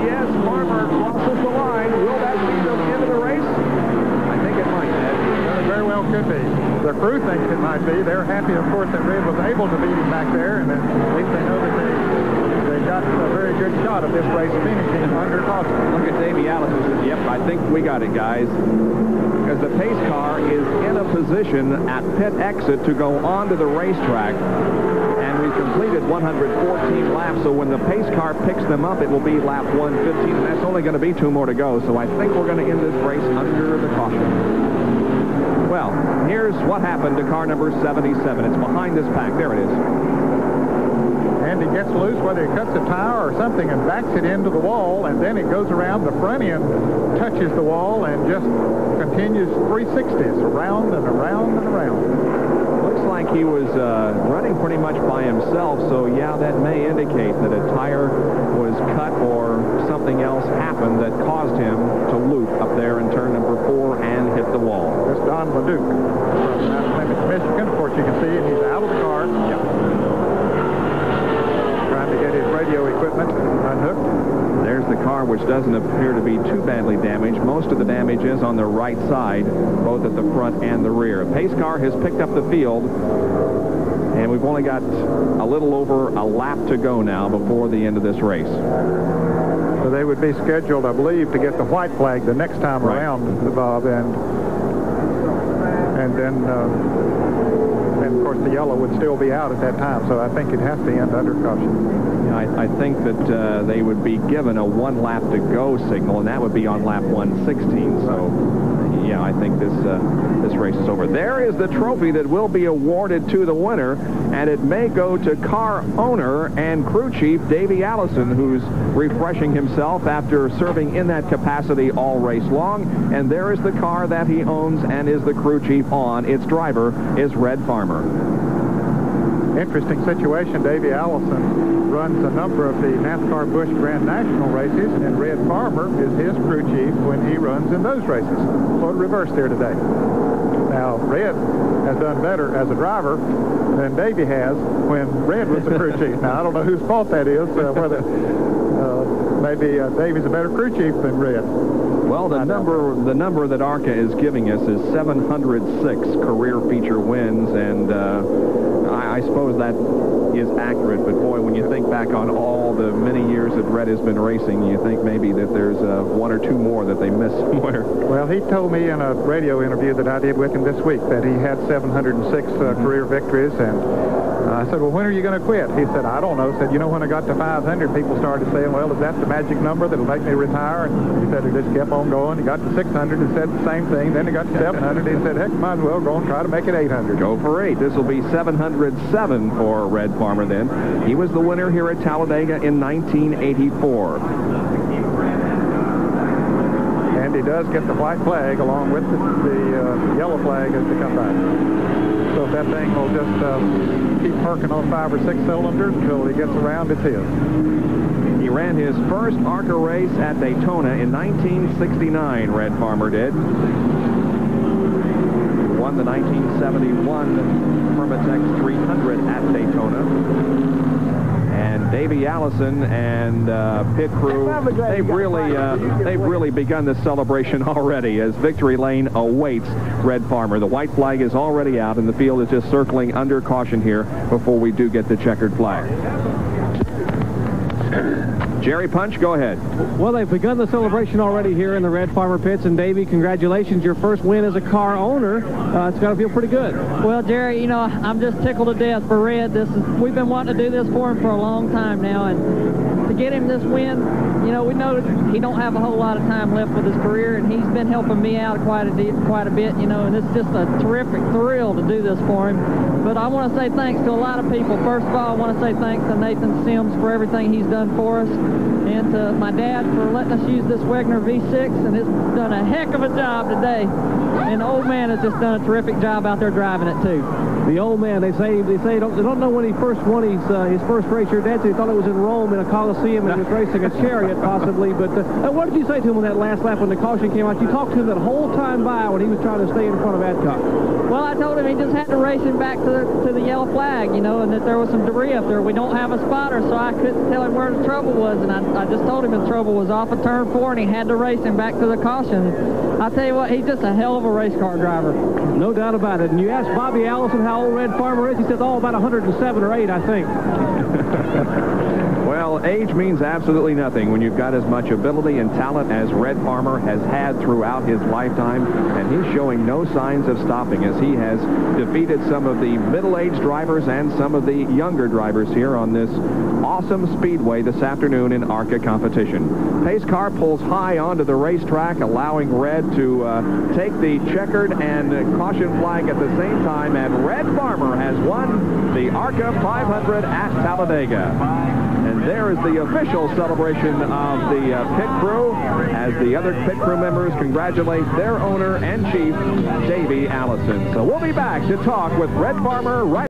[SPEAKER 4] Yes, Farmer crosses the line. Will that be the end of the race? I think it might, Ed.
[SPEAKER 5] It very well could be. The crew thinks it might be. They're happy, of course, that Red was able to beat him back there, and at least they know that they got a very good shot of this race finishing under caution.
[SPEAKER 4] Look at Davey Allison says, yep, I think we got it, guys. Because the pace car is in a position at pit exit to go onto the racetrack. And we completed 114 laps, so when the pace car picks them up, it will be lap 115, and that's only going to be 2 more to go. So I think we're going to end this race under the caution. Well, here's what happened to car number 77. It's behind this pack. There it is.
[SPEAKER 5] And he gets loose, whether he cuts a tire or something, and backs it into the wall, and then it goes around. The front end touches the wall and just continues 360s around and around and around.
[SPEAKER 4] Looks like he was running pretty much by himself, so yeah, that may indicate that a tire was cut or something else happened that caused him to loop up there in turn number 4 and hit the wall.
[SPEAKER 5] This is Don LeDuc from Plymouth, Michigan. Of course, you can see it. He's out of the car.
[SPEAKER 4] Yep.
[SPEAKER 5] To get his radio equipment unhooked.
[SPEAKER 4] There's the car, which doesn't appear to be too badly damaged. Most of the damage is on the right side, both at the front and the rear. Pace car has picked up the field, and we've only got a little over a lap to go now before the end of this race.
[SPEAKER 5] So they would be scheduled, I believe, to get the white flag the next time around, Bob, and then of course the yellow would still be out at that time, so I think it has to end under caution.
[SPEAKER 4] Yeah, I think that they would be given a 1 lap to go signal, and that would be on lap 116. So yeah, I think this race is over. There is the trophy that will be awarded to the winner, and it may go to car owner and crew chief Davey Allison, who's refreshing himself after serving in that capacity all race long. And there is the car that he owns and is the crew chief on. Its driver is Red Farmer.
[SPEAKER 5] Interesting situation. Davey Allison runs a number of the NASCAR Busch Grand National races, and Red Farmer is his crew chief when he runs in those races. So it reversed here today. Now, Red has done better as a driver than Davey has when Red was the crew chief. Now, I don't know whose fault that is, whether maybe Davey's a better crew chief than Red.
[SPEAKER 4] Well, the number that ARCA is giving us is 706 career feature wins, and I suppose that is accurate, but boy, when you think back on all the many years that Red has been racing, you think maybe that there's 1 or 2 more that they missed somewhere.
[SPEAKER 5] Well, he told me in a radio interview that I did with him this week that he had 706 career victories, and I said, well, when are you going to quit? He said, I don't know. He said, you know, when I got to 500, people started saying, well, is that the magic number that'll make me retire? And he said, he just kept on going. He got to 600 and said the same thing. Then he got to 700. He said, heck, might as well go and try to make it 800.
[SPEAKER 4] Go for 8. This will be 707 for Red Farmer then. He was the winner here at Talladega in 1984.
[SPEAKER 5] And he does get the white flag along with the yellow flag as they come back. So if that thing will just keep perking on 5 or 6 cylinders until he gets around, it's his.
[SPEAKER 4] He ran his first ARCA race at Daytona in 1969, Red Farmer did. He won the 1971 Permatex 300 at Daytona. And Davey Allison and pit crew, they've really begun the celebration already as victory lane awaits Red Farmer. The white flag is already out, and the field is just circling under caution here before we do get the checkered flag. Jerry Punch, go ahead.
[SPEAKER 1] Well, they've begun the celebration already here in the Red Farmer pits. And, Davey, congratulations. Your first win as a car owner. It's got to feel pretty good.
[SPEAKER 9] Well, Jerry, you know, I'm just tickled to death for Red. We've been wanting to do this for him for a long time now. And to get him this win, you know, we know he don't have a whole lot of time left with his career. And he's been helping me out quite a bit, you know. And it's just a terrific thrill to do this for him. But I want to say thanks to a lot of people. First of all, I want to say thanks to Nathan Sims for everything he's done for us, and to my dad for letting us use this Wegner V6, and it's done a heck of a job today. And the old man has just done a terrific job out there driving it too.
[SPEAKER 1] The old man, they say they don't know when he first won his first race. Your dad said he thought it was in Rome in a Coliseum and he was racing a chariot possibly. But what did you say to him on that last lap when the caution came out? You talked to him that whole time by when he was trying to stay in front of ADCOX.
[SPEAKER 9] Well, I told him he just had to race him back to the yellow flag, you know, and that there was some debris up there. We don't have a spotter, so I couldn't tell him where the trouble was, and I just told him the trouble was off of turn 4, and he had to race him back to the caution. I'll tell you what, he's just a hell of a race car driver.
[SPEAKER 1] No doubt about it. And you asked Bobby Allison how old Red Farmer is. He said, oh, about 107 or 8, I think.
[SPEAKER 4] Well, age means absolutely nothing when you've got as much ability and talent as Red Farmer has had throughout his lifetime, and he's showing no signs of stopping as he has defeated some of the middle-aged drivers and some of the younger drivers here on this awesome speedway this afternoon in ARCA competition. Pace car pulls high onto the racetrack, allowing Red to take the checkered and caution flag at the same time, and Red Farmer has won the ARCA 500 at Talladega. And there is the official celebration of the pit crew as the other pit crew members congratulate their owner and chief, Davey Allison. So we'll be back to talk with Red Farmer right